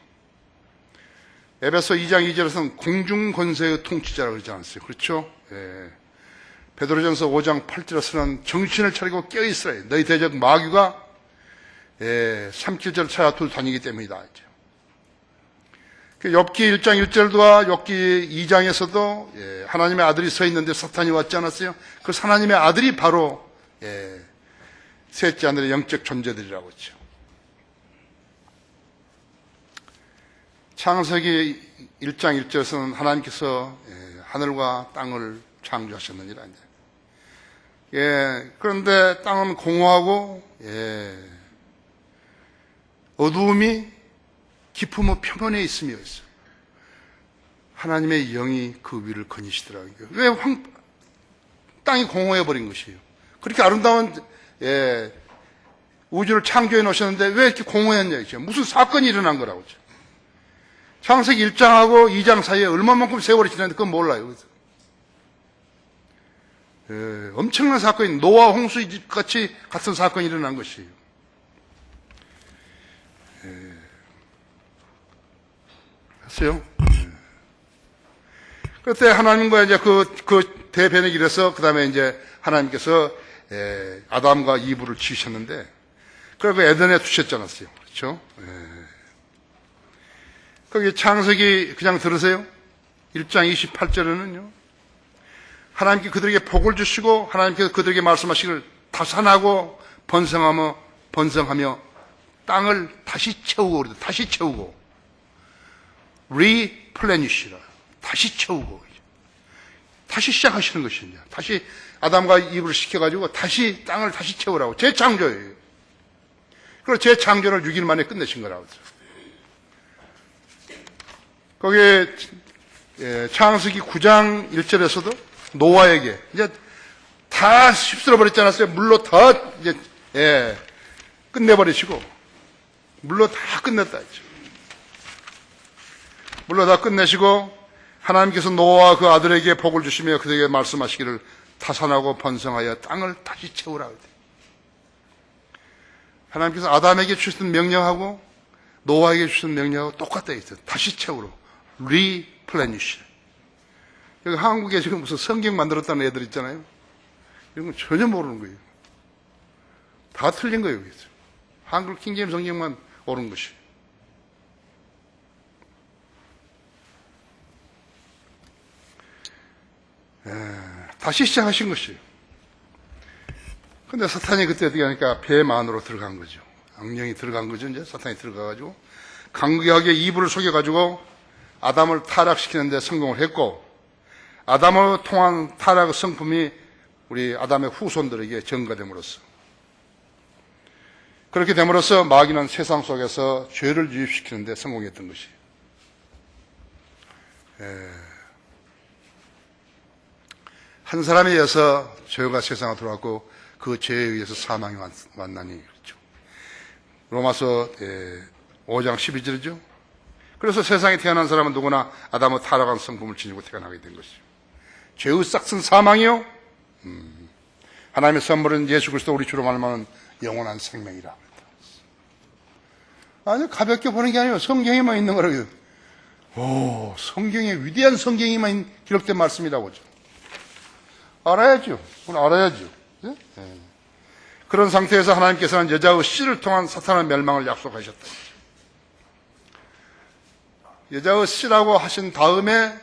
에베소 2장 2절에서는 공중 권세의 통치자라고 그러지 않았어요. 그렇죠? 베드로전서 5장 8절에서는 정신을 차리고 깨어있으라. 너희 대적 마귀가 삼킬절을 찾아 돌다니기 때문이다. 욥기 1장 1절과 욥기 2장에서도 하나님의 아들이 서 있는데 사탄이 왔지 않았어요? 그 하나님의 아들이 바로 셋째 하늘의 영적 존재들이라고 했죠. 창세기 1장 1절에서는 하나님께서 하늘과 땅을 창조하셨느니라. 그런데 땅은 공허하고 어두움이 깊음의 표면에 있으며 있어요. 하나님의 영이 그 위를 거니시더라고요. 왜 땅이 공허해버린 것이에요. 그렇게 아름다운 우주를 창조해 놓으셨는데 왜 이렇게 공허했냐 이죠. 무슨 사건이 일어난 거라고 하죠. 창세기 1장하고 2장 사이에 얼마만큼 세월이 지났는데 그건 몰라요. 엄청난 사건이, 노아 홍수 같이 같은 사건이 일어난 것이에요. 했어요? 그때 하나님과 이제 그 대변의 길에서, 그 다음에 이제 하나님께서 아담과 이브를 지으셨는데, 그리고 에덴에 두셨지 않았어요. 그렇죠? 거기 창세기 그냥 들으세요. 1장 28절에는요, 하나님께 그들에게 복을 주시고, 하나님께서 그들에게 말씀하시기를 다산하고 번성하며 땅을 다시 채우고, 다시 채우고, replenish라. 다시 채우고. 다시 시작하시는 것이냐. 다시 아담과 이브를 시켜가지고 다시 땅을 다시 채우라고. 재창조예요. 그리고 재창조를 6일 만에 끝내신 거라고. 거기에 창세기 9장 1절에서도 노아에게 이제 다 휩쓸어 버렸지 않았어요? 물로 다 이제 끝내버리시고, 물로 다 끝냈다 했죠. 물로 다 끝내시고 하나님께서 노아와 그 아들에게 복을 주시며 그들에게 말씀하시기를 타산하고 번성하여 땅을 다시 채우라. 하나님께서 아담에게 주신 명령하고 노아에게 주신 명령하고 똑같다 했어요. 다시 채우라. replenish. 여기 한국에 지금 무슨 성경 만들었다는 애들 있잖아요. 이런 건 전혀 모르는 거예요. 다 틀린 거예요. 여기서. 한글 킹제임 성경만 옳은 것이. 다시 시작하신 것이에요. 근데 사탄이 그때 어떻게 하니까 뱀 안으로 들어간 거죠. 악령이 들어간 거죠. 이제 사탄이 들어가가지고 강하게 이불을 속여가지고 아담을 타락시키는데 성공을 했고, 아담을 통한 타락의 성품이 우리 아담의 후손들에게 전가됨으로써, 그렇게 됨으로써 마귀는 세상 속에서 죄를 유입시키는데 성공했던 것이에요. 한 사람에 의해서 죄가 세상에 들어왔고 그 죄에 의해서 사망이 왔나니, 그렇죠. 로마서 5장 12절이죠. 그래서 세상에 태어난 사람은 누구나 아담의 타락한 성품을 지니고 태어나게 된 것이죠. 죄의 싹슨 사망이요, 하나님의 선물은 예수 그리스도 우리 주로 말하면 영원한 생명이라. 아주 가볍게 보는 게 아니에요. 성경에만 있는 거라고요. 오, 성경에 위대한 성경에만 기록된 말씀이라고 하죠. 알아야죠. 그건 알아야죠. 네? 네. 그런 상태에서 하나님께서는 여자의 씨를 통한 사탄의 멸망을 약속하셨다. 여자의 씨라고 하신 다음에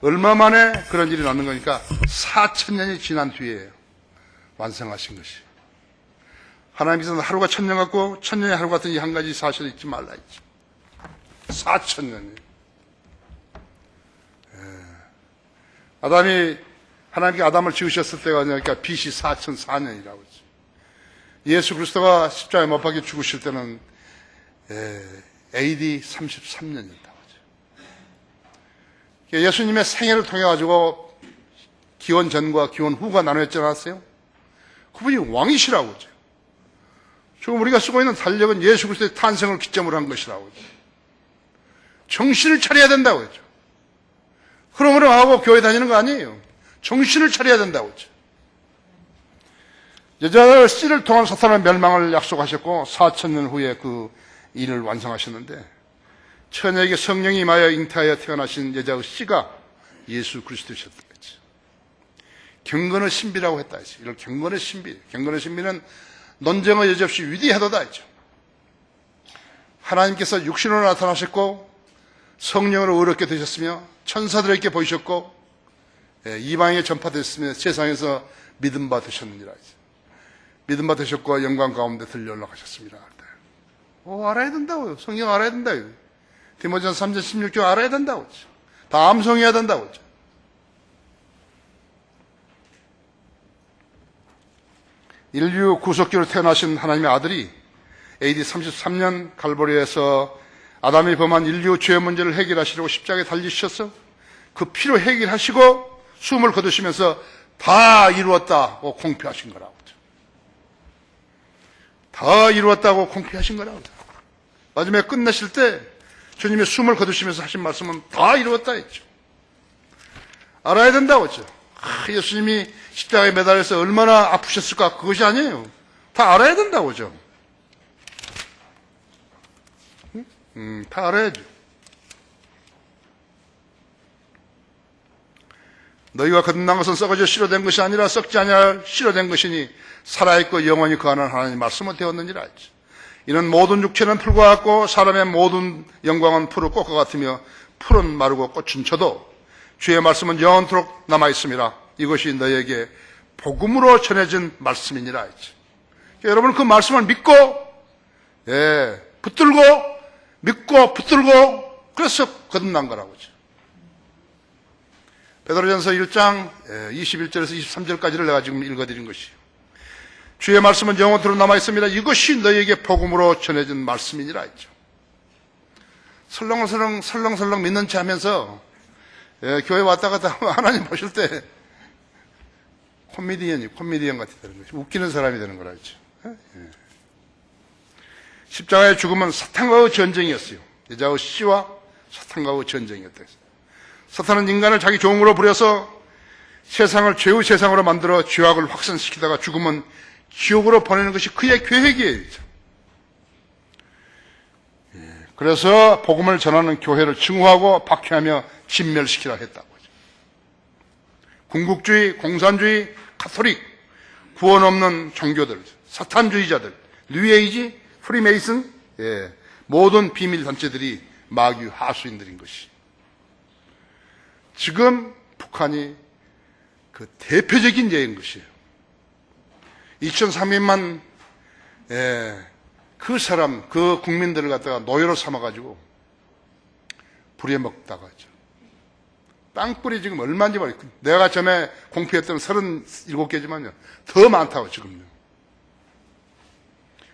얼마 만에 그런 일이 났는 거니까 4,000년이 지난 뒤에 완성하신 것이. 하나님께서는 하루가 1,000년 같고 1,000년이 하루 같은 이 한 가지 사실을 잊지 말라 했죠. 4,000년이. 아담이 하나님께 아담을 지으셨을 때가 그러니까 BC 4,004년이라고 했죠. 예수 그리스도가 십자가에 못 박혀 죽으실 때는 AD 33년이었다고 하죠. 예수님의 생애를 통해 가지고 기원 전과 기원 후가 나눠있지 않았어요? 그분이 왕이시라고 하죠. 지금 우리가 쓰고 있는 달력은 예수 그리스도의 탄생을 기점으로 한 것이라고 하죠. 정신을 차려야 된다고 했죠. 흐름흐름하고 교회 다니는 거 아니에요. 정신을 차려야 된다고 했죠. 여자의 씨를 통한 사탄의 멸망을 약속하셨고 4,000년 후에 그 일을 완성하셨는데 처녀에게 성령이 임하여 잉태하여 태어나신 여자의 씨가 예수 그리스도셨던 거죠. 경건의 신비라고 했다 했죠. 이런 경건의 신비. 경건의 신비는 논쟁의 여지 없이 위대하다 했죠. 하나님께서 육신으로 나타나셨고 성령으로 의롭게 되셨으며 천사들에게 보이셨고 이방에 전파됐으며 세상에서 믿음 받으셨느니라. 믿음 받으셨고 영광 가운데 들려 올라가셨습니다. 알아야 된다고요. 성경 알아야 된다고요. 디모데전서 3장 16절 알아야 된다고 했죠. 다 암송해야 된다고 했죠. 인류 구속기로 태어나신 하나님의 아들이 AD 33년 갈보리에서 아담이 범한 인류 죄의 문제를 해결하시려고 십자가에 달리셔서 그 피로 해결하시고 숨을 거두시면서 다 이루었다고 공표하신 거라고 하죠. 다 이루었다고 공표하신 거라고 하죠. 마지막에 끝내실 때 주님이 숨을 거두시면서 하신 말씀은 다 이루었다 했죠. 알아야 된다고 했죠. 예수님이 십자가에 매달려서 얼마나 아프셨을까 그것이 아니에요. 다 알아야 된다고 하죠. 다 알아야죠. 너희가 거듭난 것은 썩어져 씨로 된 것이 아니라 썩지 아니할 씨로 된 것이니 살아있고 영원히 거하는 하나님 말씀은 되었느니라 했죠. 이는 모든 육체는 풀과 같고 사람의 모든 영광은 풀의 꽃과 같으며 풀은 마르고 꽃은 져도 주의 말씀은 영원토록 남아있음이라. 이것이 너희에게 복음으로 전해진 말씀이니라 했죠. 여러분은 그 말씀을 믿고 붙들고 믿고 붙들고 그래서 거듭난 거라고 하죠. 베드로전서 1장 21절에서 23절까지를 내가 지금 읽어드린 것이에요. 주의 말씀은 영원토록 남아있습니다. 이것이 너희에게 복음으로 전해진 말씀이니라 했죠. 설렁설렁 믿는 체 하면서 교회 왔다 갔다 하면 하나님 보실 때 코미디언 같이 되는 거죠. 웃기는 사람이 되는 거라 했죠. 십자가의 죽음은 사탄과의 전쟁이었어요. 여자의 씨와 사탄과의 전쟁이었다. 사탄은 인간을 자기 종으로 부려서 세상을 죄의 세상으로 만들어 죄악을 확산시키다가 죽음은 지옥으로 보내는 것이 그의 계획이에요. 그래서 복음을 전하는 교회를 증오하고 박해하며 진멸시키라 했다고 하죠. 궁극주의, 공산주의, 카톨릭, 구원 없는 종교들, 사탄주의자들, 뉴에이지, 프리메이슨, 모든 비밀 단체들이 마귀 하수인들인 것이. 지금 북한이 그 대표적인 예인 것이에요. 2,300만 그 사람, 그 국민들을 갖다가 노예로 삼아가지고 부려먹다가 하죠. 땅굴이 지금 얼마인지 모르겠어요. 내가 전에 공표했던 37개지만요. 더 많다고 지금요.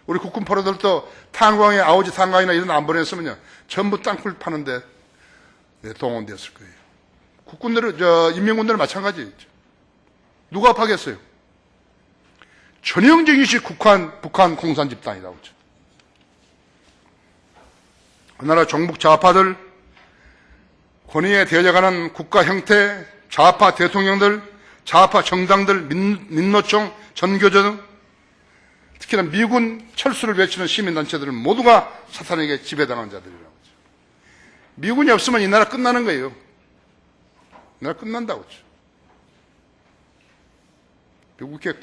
우리 국군 포로들도 탄광에 아우지 탄광이나 이런 안 보냈으면요. 전부 땅굴 파는데 동원되었을 거예요. 국군들은, 인민군들은 마찬가지겠죠. 누가 파겠어요? 전형적이시 북한 공산 집단이라고 하죠. 우리나라 종북 좌파들, 권위에 대적하는 국가 형태, 좌파 대통령들, 좌파 정당들, 민노총, 전교조 등 특히나 미군 철수를 외치는 시민단체들은 모두가 사탄에게 지배당한 자들이라고 하죠. 미군이 없으면 이 나라 끝나는 거예요. 이 나라 끝난다고 하죠.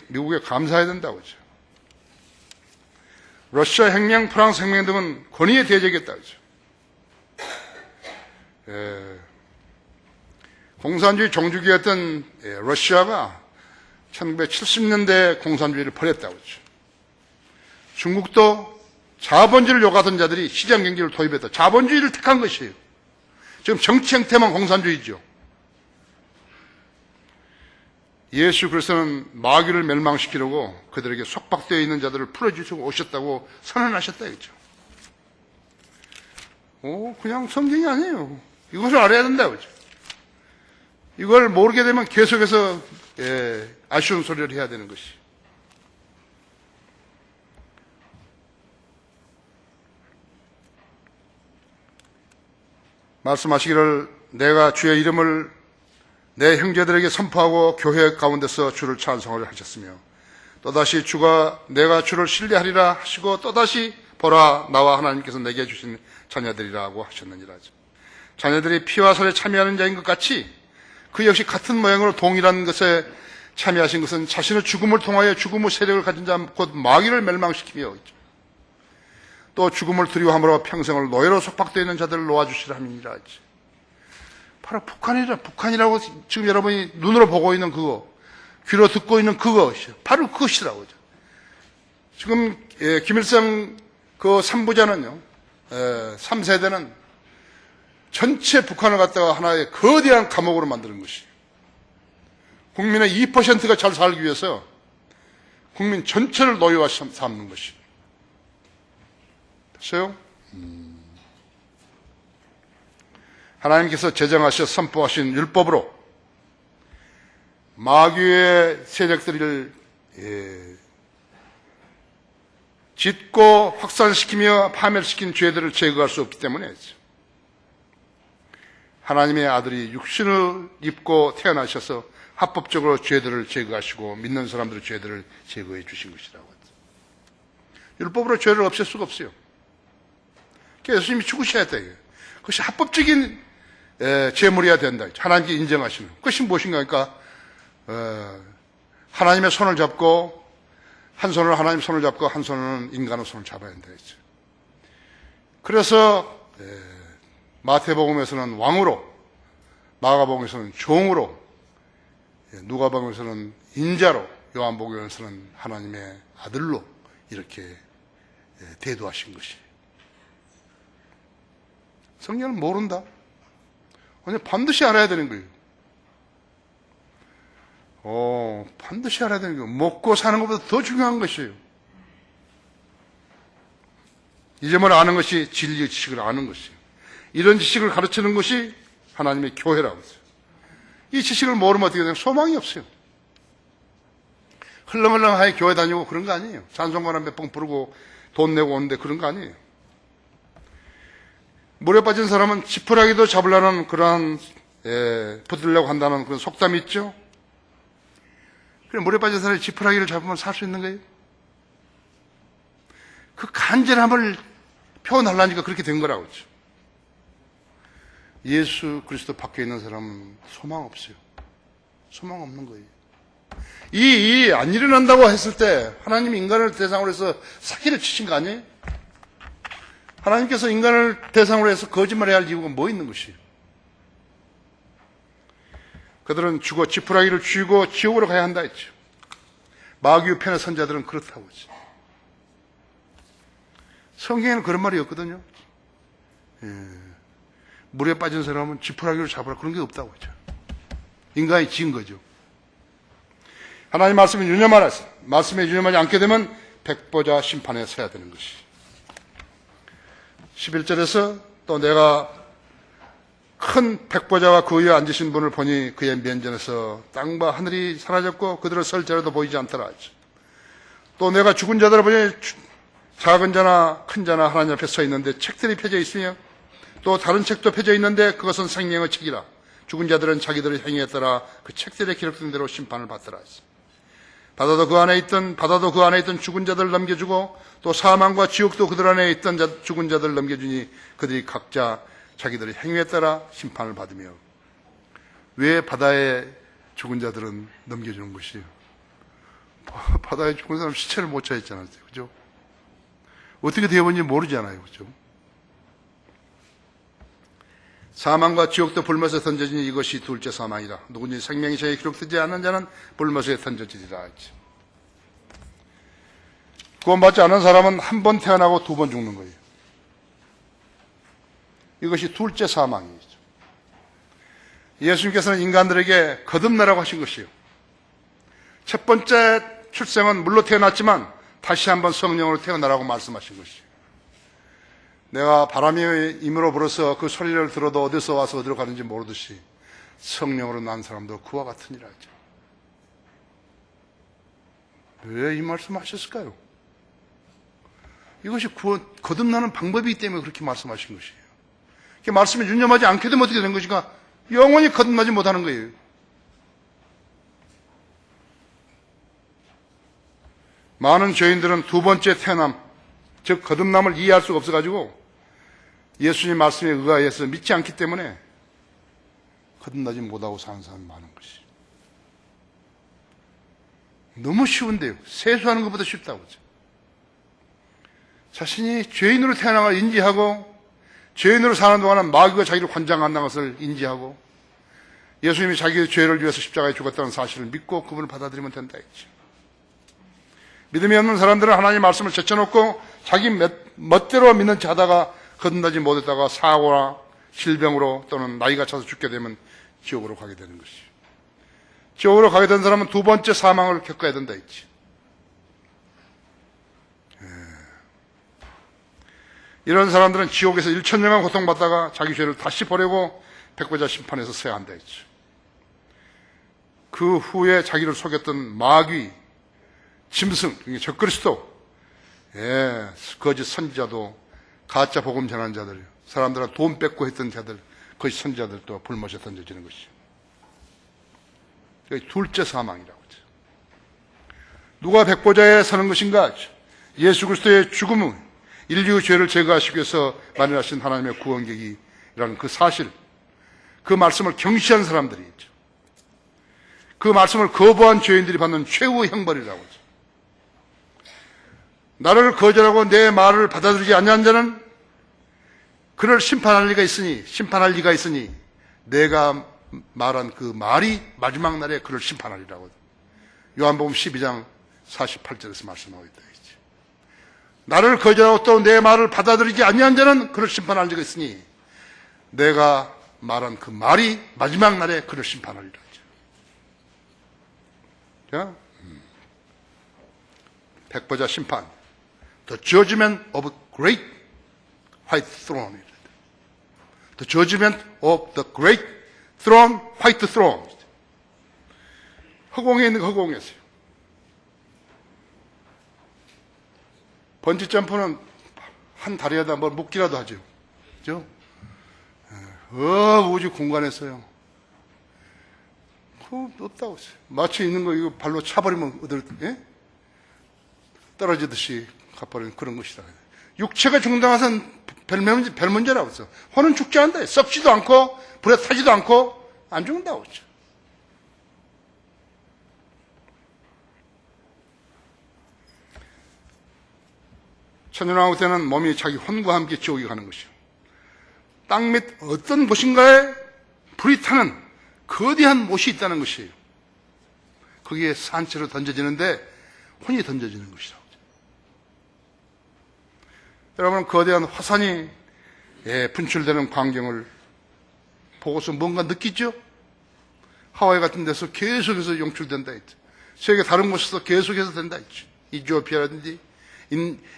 미국에 감사해야 된다고 하죠. 러시아 혁명, 프랑스 혁명 등은 권위에 대적했다고 하죠. 공산주의 종주국이었던 러시아가 1970년대 공산주의를 버렸다고 하죠. 중국도 자본주의를 요구하던 자들이 시장경제를 도입했다. 자본주의를 택한 것이에요. 지금 정치 형태만 공산주의죠. 예수 그리스도는 마귀를 멸망시키려고 그들에게 속박되어 있는 자들을 풀어주시고 오셨다고 선언하셨다 했죠. 그냥 성경이 아니에요. 이것을 알아야 된다고 하죠. 이걸 모르게 되면 계속해서 아쉬운 소리를 해야 되는 것이. 말씀하시기를 내가 주의 이름을 내 형제들에게 선포하고 교회 가운데서 주를 찬송을 하셨으며 또다시 내가 주를 신뢰하리라 하시고 또다시 보라 나와 하나님께서 내게 주신 자녀들이라고 하셨느니라. 자녀들이 피와 살에 참여하는 자인 것 같이 그 역시 같은 모양으로 동일한 것에 참여하신 것은 자신의 죽음을 통하여 죽음의 세력을 가진 자 곧 마귀를 멸망시키며 또 죽음을 두려워함으로 평생을 노예로 속박되어 있는 자들을 놓아주시라 함이니라. 바로 북한이라고 지금 여러분이 눈으로 보고 있는 그거, 귀로 듣고 있는 그것이요. 바로 그것이라고. 지금 김일성 그 3부자는요, 3세대는 전체 북한을 갖다가 하나의 거대한 감옥으로 만드는 것이에요. 국민의 2%가 잘 살기 위해서 국민 전체를 노예화 삼는 것이에요. 됐어요? 하나님께서 제정하셔 선포하신 율법으로 마귀의 세력들을 짓고 확산시키며 파멸시킨 죄들을 제거할 수 없기 때문에 하나님의 아들이 육신을 입고 태어나셔서 합법적으로 죄들을 제거하시고 믿는 사람들의 죄들을 제거해 주신 것이라고 했죠. 율법으로 죄를 없앨 수가 없어요. 예수님이 죽으셔야 돼요. 그것이 합법적인 제물이어야 된다. 하나님께 인정하시는 그것이 무엇인가 하니까 하나님의 손을 잡고 한 손으로 하나님의 손을 잡고 한 손으로는 인간의 손을 잡아야 된다 했죠. 그래서 마태복음에서는 왕으로, 마가복음에서는 종으로, 누가복음에서는 인자로, 요한복음에서는 하나님의 아들로 이렇게 대도하신 것이. 성경을 모른다? 아니, 반드시 알아야 되는 거예요. 반드시 알아야 되는 거예요. 먹고 사는 것보다 더 중요한 것이에요. 이 점을 아는 것이 진리의 지식을 아는 것이에요. 이런 지식을 가르치는 것이 하나님의 교회라고 했어요. 이 지식을 모르면 어떻게 되냐? 소망이 없어요. 흘렁흘렁하게 교회 다니고 그런 거 아니에요. 찬송가나 몇 번 부르고 돈 내고 오는데 그런 거 아니에요. 물에 빠진 사람은 지푸라기도 잡으려는 그러한 붙으려고 한다는 그런 속담이 있죠. 그래, 물에 빠진 사람이 지푸라기를 잡으면 살 수 있는 거예요. 그 간절함을 표현하려니까 그렇게 된 거라고 했죠. 예수 그리스도 밖에 있는 사람은 소망 없어요. 소망 없는 거예요. 이 안 일어난다고 했을 때 하나님이 인간을 대상으로 해서 사기를 치신 거 아니에요? 하나님께서 인간을 대상으로 해서 거짓말해야 할 이유가 뭐 있는 것이에요? 그들은 죽어 지푸라기를 쥐고 지옥으로 가야 한다 했죠. 마귀의 편의 선자들은 그렇다고 했죠. 성경에는 그런 말이 없거든요. 물에 빠진 사람은 지푸라기를 잡으라 그런 게 없다고 했죠. 인간이 지은 거죠. 하나님 말씀에 유념하라. 말씀에 유념하지 않게 되면 백보자 심판에 서야 되는 것이. 11절에서 또 내가 큰 백보자와 그 위에 앉으신 분을 보니 그의 면전에서 땅과 하늘이 사라졌고 그들을 설 자라도 보이지 않더라 하죠. 또 내가 죽은 자들을 보니 작은 자나 큰 자나 하나님 앞에 서 있는데 책들이 펴져 있으며 또 다른 책도 펴져 있는데 그것은 생명의 책이라. 죽은 자들은 자기들의 행위에 따라 그 책들에 기록된 대로 심판을 받더라. 바다도 그 안에 있던 죽은 자들을 넘겨주고 또 사망과 지옥도 그들 안에 있던 죽은 자들을 넘겨주니 그들이 각자 자기들의 행위에 따라 심판을 받으며. 왜 바다에 죽은 자들은 넘겨주는 것이에요? 바다에 죽은 사람 시체를 못 찾았잖아요. 그죠? 어떻게 되어본지 모르잖아요. 그죠? 사망과 지옥도 불못에 던져지니 이것이 둘째 사망이라. 누구든지 생명이 저에 기록되지 않은 자는 불못에 던져지리라. 구원받지 않은 사람은 한 번 태어나고 두 번 죽는 거예요. 이것이 둘째 사망이죠. 예수님께서는 인간들에게 거듭나라고 하신 것이요. 첫 번째 출생은 물로 태어났지만 다시 한번 성령으로 태어나라고 말씀하신 것이요. 내가 바람이 임으로 불어서 그 소리를 들어도 어디서 와서 어디로 가는지 모르듯이 성령으로 난 사람도 그와 같으니라 하죠. 왜 이 말씀 하셨을까요? 이것이 거듭나는 방법이기 때문에 그렇게 말씀하신 것이에요. 그 말씀이 유념하지 않게 되면 어떻게 되는 것인가? 영원히 거듭나지 못하는 거예요. 많은 죄인들은 두 번째 태어남, 즉 거듭남을 이해할 수가 없어가지고 예수님 말씀에 의하여서 믿지 않기 때문에 거듭나지 못하고 사는 사람이 많은 것이. 너무 쉬운데요. 세수하는 것보다 쉽다고 하죠. 자신이 죄인으로 태어난 걸 인지하고 죄인으로 사는 동안은 마귀가 자기를 관장한다는 것을 인지하고 예수님이 자기의 죄를 위해서 십자가에 죽었다는 사실을 믿고 그분을 받아들이면 된다 했죠. 믿음이 없는 사람들은 하나님의 말씀을 제쳐놓고 자기 멋대로 믿는 체 하다가 거듭나지 못했다가 사고나 질병으로 또는 나이가 차서 죽게 되면 지옥으로 가게 되는 것이죠. 지옥으로 가게 된 사람은 두 번째 사망을 겪어야 된다 했지. 이런 사람들은 지옥에서 1000년간 고통받다가 자기 죄를 다시 버리고 백보자 심판에서 서야 한다 했죠. 그 후에 자기를 속였던 마귀, 짐승, 적그리스도, 거짓 선지자도 가짜 복음 전하는 자들, 사람들은 돈 뺏고 했던 자들, 거짓 선지자들도 불못에 던져지는 것이죠. 둘째 사망이라고 하죠. 누가 백보자에 서는 것인가? 예수 그리스도의 죽음은 인류의 죄를 제거하시기 위해서 마련하신 하나님의 구원계기라는 그 사실, 그 말씀을 경시한 사람들이 있죠. 그 말씀을 거부한 죄인들이 받는 최후의 형벌이라고 하죠. 나를 거절하고 내 말을 받아들이지 않는 자는 그를 심판할 리가 있으니 내가 말한 그 말이 마지막 날에 그를 심판하리라고 요한복음 12장 48절에서 말씀하고 있다. 나를 거절하고 또 내 말을 받아들이지 아니한 자는 그를 심판할 리가 있으니 내가 말한 그 말이 마지막 날에 그를 심판하리라. 자, 백보자 심판, The judgment of great white throne. The judgment of the great throne, white throne. 허공에 있는 거 허공에서요. 번지 점프는 한 다리에다 뭘 묶기라도 하죠. 그죠? 우주 공간에서요. 없다고 했어요. 마치 있는 거 이거 발로 차버리면 떨어지듯이 가버리는 그런 것이다. 육체가 중당해서는 별 문제라고 했어. 혼은 죽지 않는다. 썩지도 않고 불에 타지도 않고 안 죽는다고 했죠. 천연왕후 때는 몸이 자기 혼과 함께 지옥에 가는 것이요. 땅 밑 어떤 곳인가에 불이 타는 거대한 못이 있다는 것이에요. 거기에 산채로 던져지는데 혼이 던져지는 것이라고. 여러분, 거대한 화산이 분출되는 광경을 보고서 뭔가 느끼죠? 하와이 같은 데서 계속해서 용출된다 했죠. 세계 다른 곳에서 계속해서 된다 했죠. 이티오피아라든지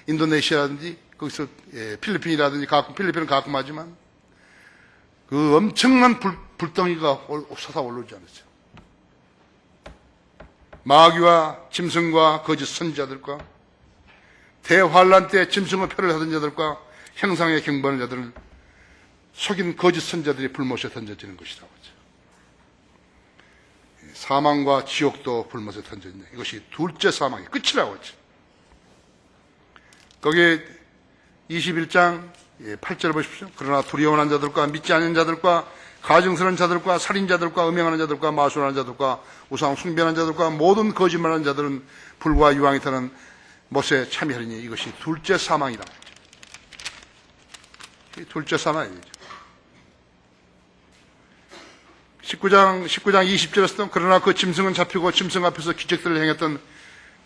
인도네시아라든지 거기서 필리핀이라든지 필리핀은 가끔 하지만 그 엄청난 불덩이가 솟아오르지 않았어요. 마귀와 짐승과 거짓 선지자들과 대환란 때 짐승의 표를 하던 자들과 형상의 경배하는 자들을 속인 거짓 선자들이 불못에 던져지는 것이라고 하죠. 사망과 지옥도 불못에 던져진다. 이것이 둘째 사망의 끝이라고 하죠. 거기에 21장 8절 보십시오. 그러나 두려워하는 자들과 믿지 않는 자들과 가증스러운 자들과 살인자들과 음행하는 자들과 마술하는 자들과 우상 숭배하는 자들과 모든 거짓말하는 자들은 불과 유황이 타는 못에 참여하리니 이것이 둘째 사망이라. 둘째 사망이죠. 19장 20절에서도 그러나 그 짐승은 잡히고 짐승 앞에서 기적들을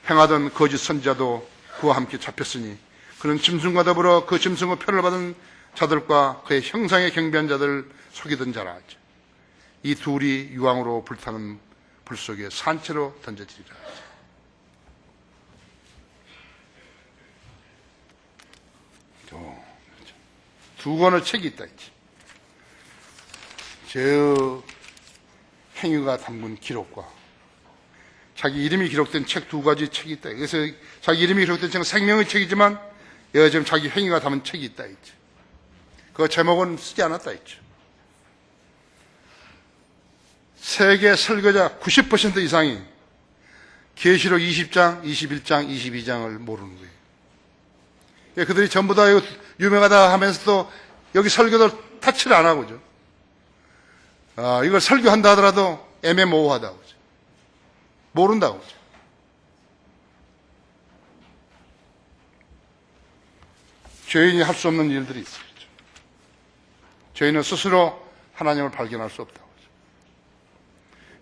행하던 거짓 선지자도 그와 함께 잡혔으니 그는 짐승과 더불어 그 짐승의 표를 받은 자들과 그의 형상에 경배한 자들을 속이던 자라. 이 둘이 유황으로 불타는 불 속에 산채로 던져지리라. 두 권의 책이 있다. 죄의 행위가 담긴 기록과 자기 이름이 기록된 책 두 가지 책이 있다. 그래서 자기 이름이 기록된 책은 생명의 책이지만 여기 지금 자기 행위가 담은 책이 있다. 그 제목은 쓰지 않았다. 세계 설교자 90% 이상이 계시록 20장, 21장, 22장을 모르는 거예요. 그들이 전부 다 유명하다 하면서도 여기 설교도 타치를 안 하고죠. 이걸 설교한다 하더라도 애매모호하다고 하죠. 모른다고 하죠. 죄인이 할 수 없는 일들이 있어요. 죄인은 스스로 하나님을 발견할 수 없다고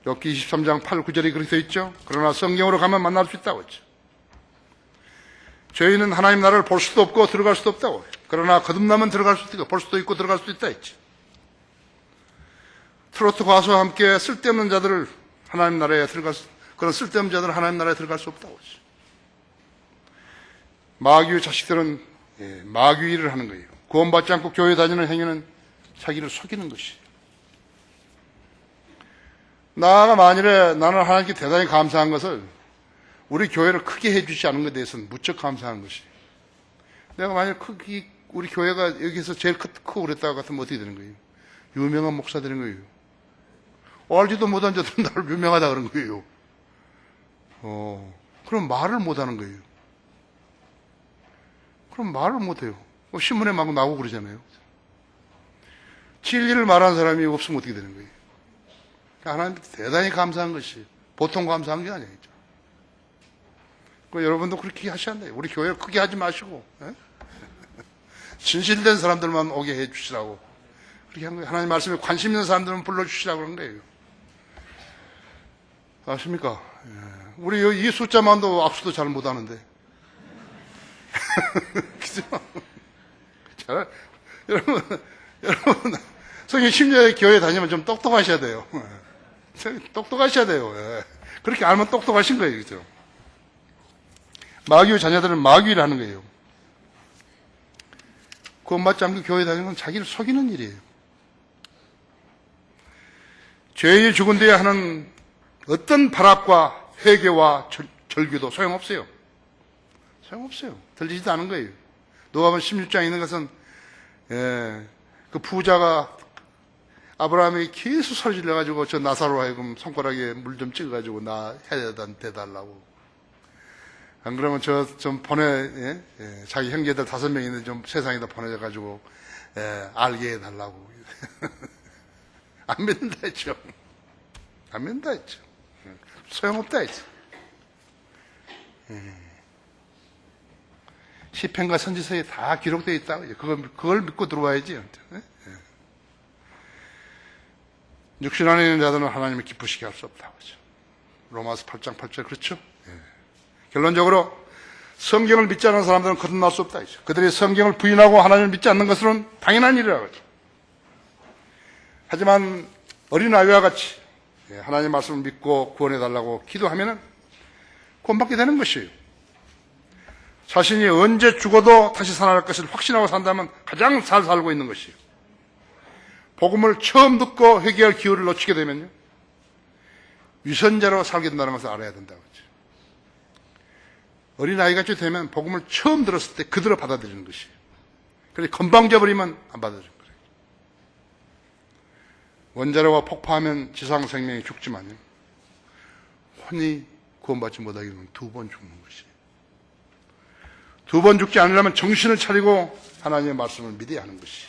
하죠. 욥기 23장 8, 9절이 그렇게 되어 있죠. 그러나 성경으로 가면 만날 수 있다고 하죠. 죄인은 하나님 나라를 볼 수도 없고 들어갈 수도 없다고 해요. 그러나 거듭나면 들어갈 수도 있고 볼 수도 있고 들어갈 수도 있다 했죠. 트로트 가수와 함께 쓸데없는 자들을 하나님 나라에 그런 쓸데없는 자들은 하나님 나라에 들어갈 수 없다고 하죠. 마귀의 자식들은 마귀 일을 하는 거예요. 구원받지 않고 교회 다니는 행위는 자기를 속이는 것이. 나가 만일에 나는 하나님께 대단히 감사한 것을 우리 교회를 크게 해주지 않은 것에 대해서는 무척 감사한 것이. 내가 만일 우리 교회가 여기서 제일 크고 그랬다가 같으면 어떻게 되는 거예요? 유명한 목사 되는 거예요. 알지도 못한 자들은 나를 유명하다 그런 거예요. 그럼 말을 못하는 거예요. 그럼 말을 못해요. 신문에 막 나오고 그러잖아요. 진리를 말하는 사람이 없으면 어떻게 되는 거예요? 하나님께 대단히 감사한 것이 보통 감사한 게 아니죠. 여러분도 그렇게 하셔야 돼요. 우리 교회를 크게 하지 마시고 진실된 사람들만 오게 해주시라고 그렇게 한 거예요. 하나님 말씀에 관심 있는 사람들만 불러주시라고 그런 거예요. 아십니까? 우리 이 숫자만도 압수도 잘 못하는데 그죠? 여러분 성경 10년에 교회 다니면 좀 똑똑하셔야 돼요. 똑똑하셔야 돼요. 그렇게 알면 똑똑하신 거예요. 그죠? 마귀의 자녀들은 마귀를 하는 거예요. 구원받지 않고 교회 다니는 건 자기를 속이는 일이에요. 죄인이 죽은 뒤에 하는 어떤 발악과 회개와 절규도 소용없어요. 소용없어요. 들리지도 않은 거예요. 누가복음 16장에 있는 것은 그 부자가 아브라함이 계속 소리 질러가지고 저 나사로 하여금 손가락에 물 좀 찍어가지고 나 해야단 대달라고. 안 그러면 좀 자기 형제들 5명 있는데 좀 세상에다 보내줘가지고 알게 해달라고. 안 믿는다 했죠. 안 믿는다 했죠. 소용없다 했죠. 시편과 선지서에 다 기록되어 있다고. 그걸 믿고 들어와야지. 육신 안에 있는 자들은 하나님을 기쁘시게 할 수 없다고 하죠. 로마서 8장 8절 그렇죠? 결론적으로 성경을 믿지 않는 사람들은 거듭날 수 없다 했죠. 그들이 성경을 부인하고 하나님을 믿지 않는 것은 당연한 일이라고 하죠. 하지만 어린아이와 같이 하나님의 말씀을 믿고 구원해달라고 기도하면 구원받게 되는 것이에요. 자신이 언제 죽어도 다시 살아날 것을 확신하고 산다면 가장 잘 살고 있는 것이에요. 복음을 처음 듣고 회개할 기회를 놓치게 되면요, 위선자로 살게 된다는 것을 알아야 된다고 하죠. 어린아이같이 되면 복음을 처음 들었을 때 그대로 받아들이는 것이에요. 그래서 건방 져버리면 안 받아들이는 거예요. 원자로가 폭파하면 지상 생명이 죽지만요, 혼이 구원받지 못하게 되면 2번 죽는 것이. 2번 죽지 않으려면 정신을 차리고 하나님의 말씀을 믿어야 하는 것이.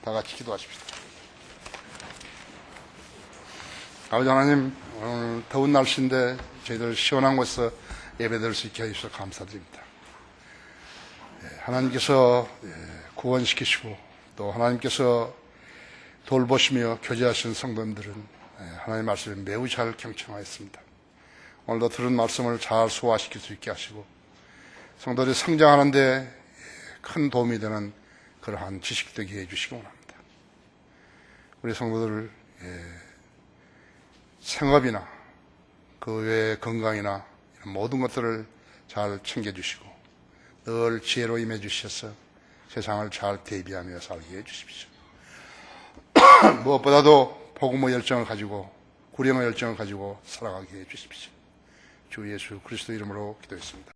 다 같이 기도하십시다. 아버지 하나님, 오늘 더운 날씨인데 저희들 시원한 곳에서 예배드릴 수 있게 해주셔서 감사드립니다. 하나님께서 구원시키시고 또 하나님께서 돌보시며 교제하신 성도님들은 하나님의 말씀을 매우 잘 경청하였습니다. 오늘도 들은 말씀을 잘 소화시킬 수 있게 하시고 성도들이 성장하는 데 큰 도움이 되는 그러한 지식되게 해주시기 원합니다. 우리 성도들 생업이나 그 외의 건강이나 이런 모든 것들을 잘 챙겨주시고 늘 지혜로 임해 주셔서 세상을 잘 대비하며 살게 해주십시오. 무엇보다도 복음의 열정을 가지고 구령의 열정을 가지고 살아가게 해주십시오. 주 예수 그리스도 이름으로 기도했습니다.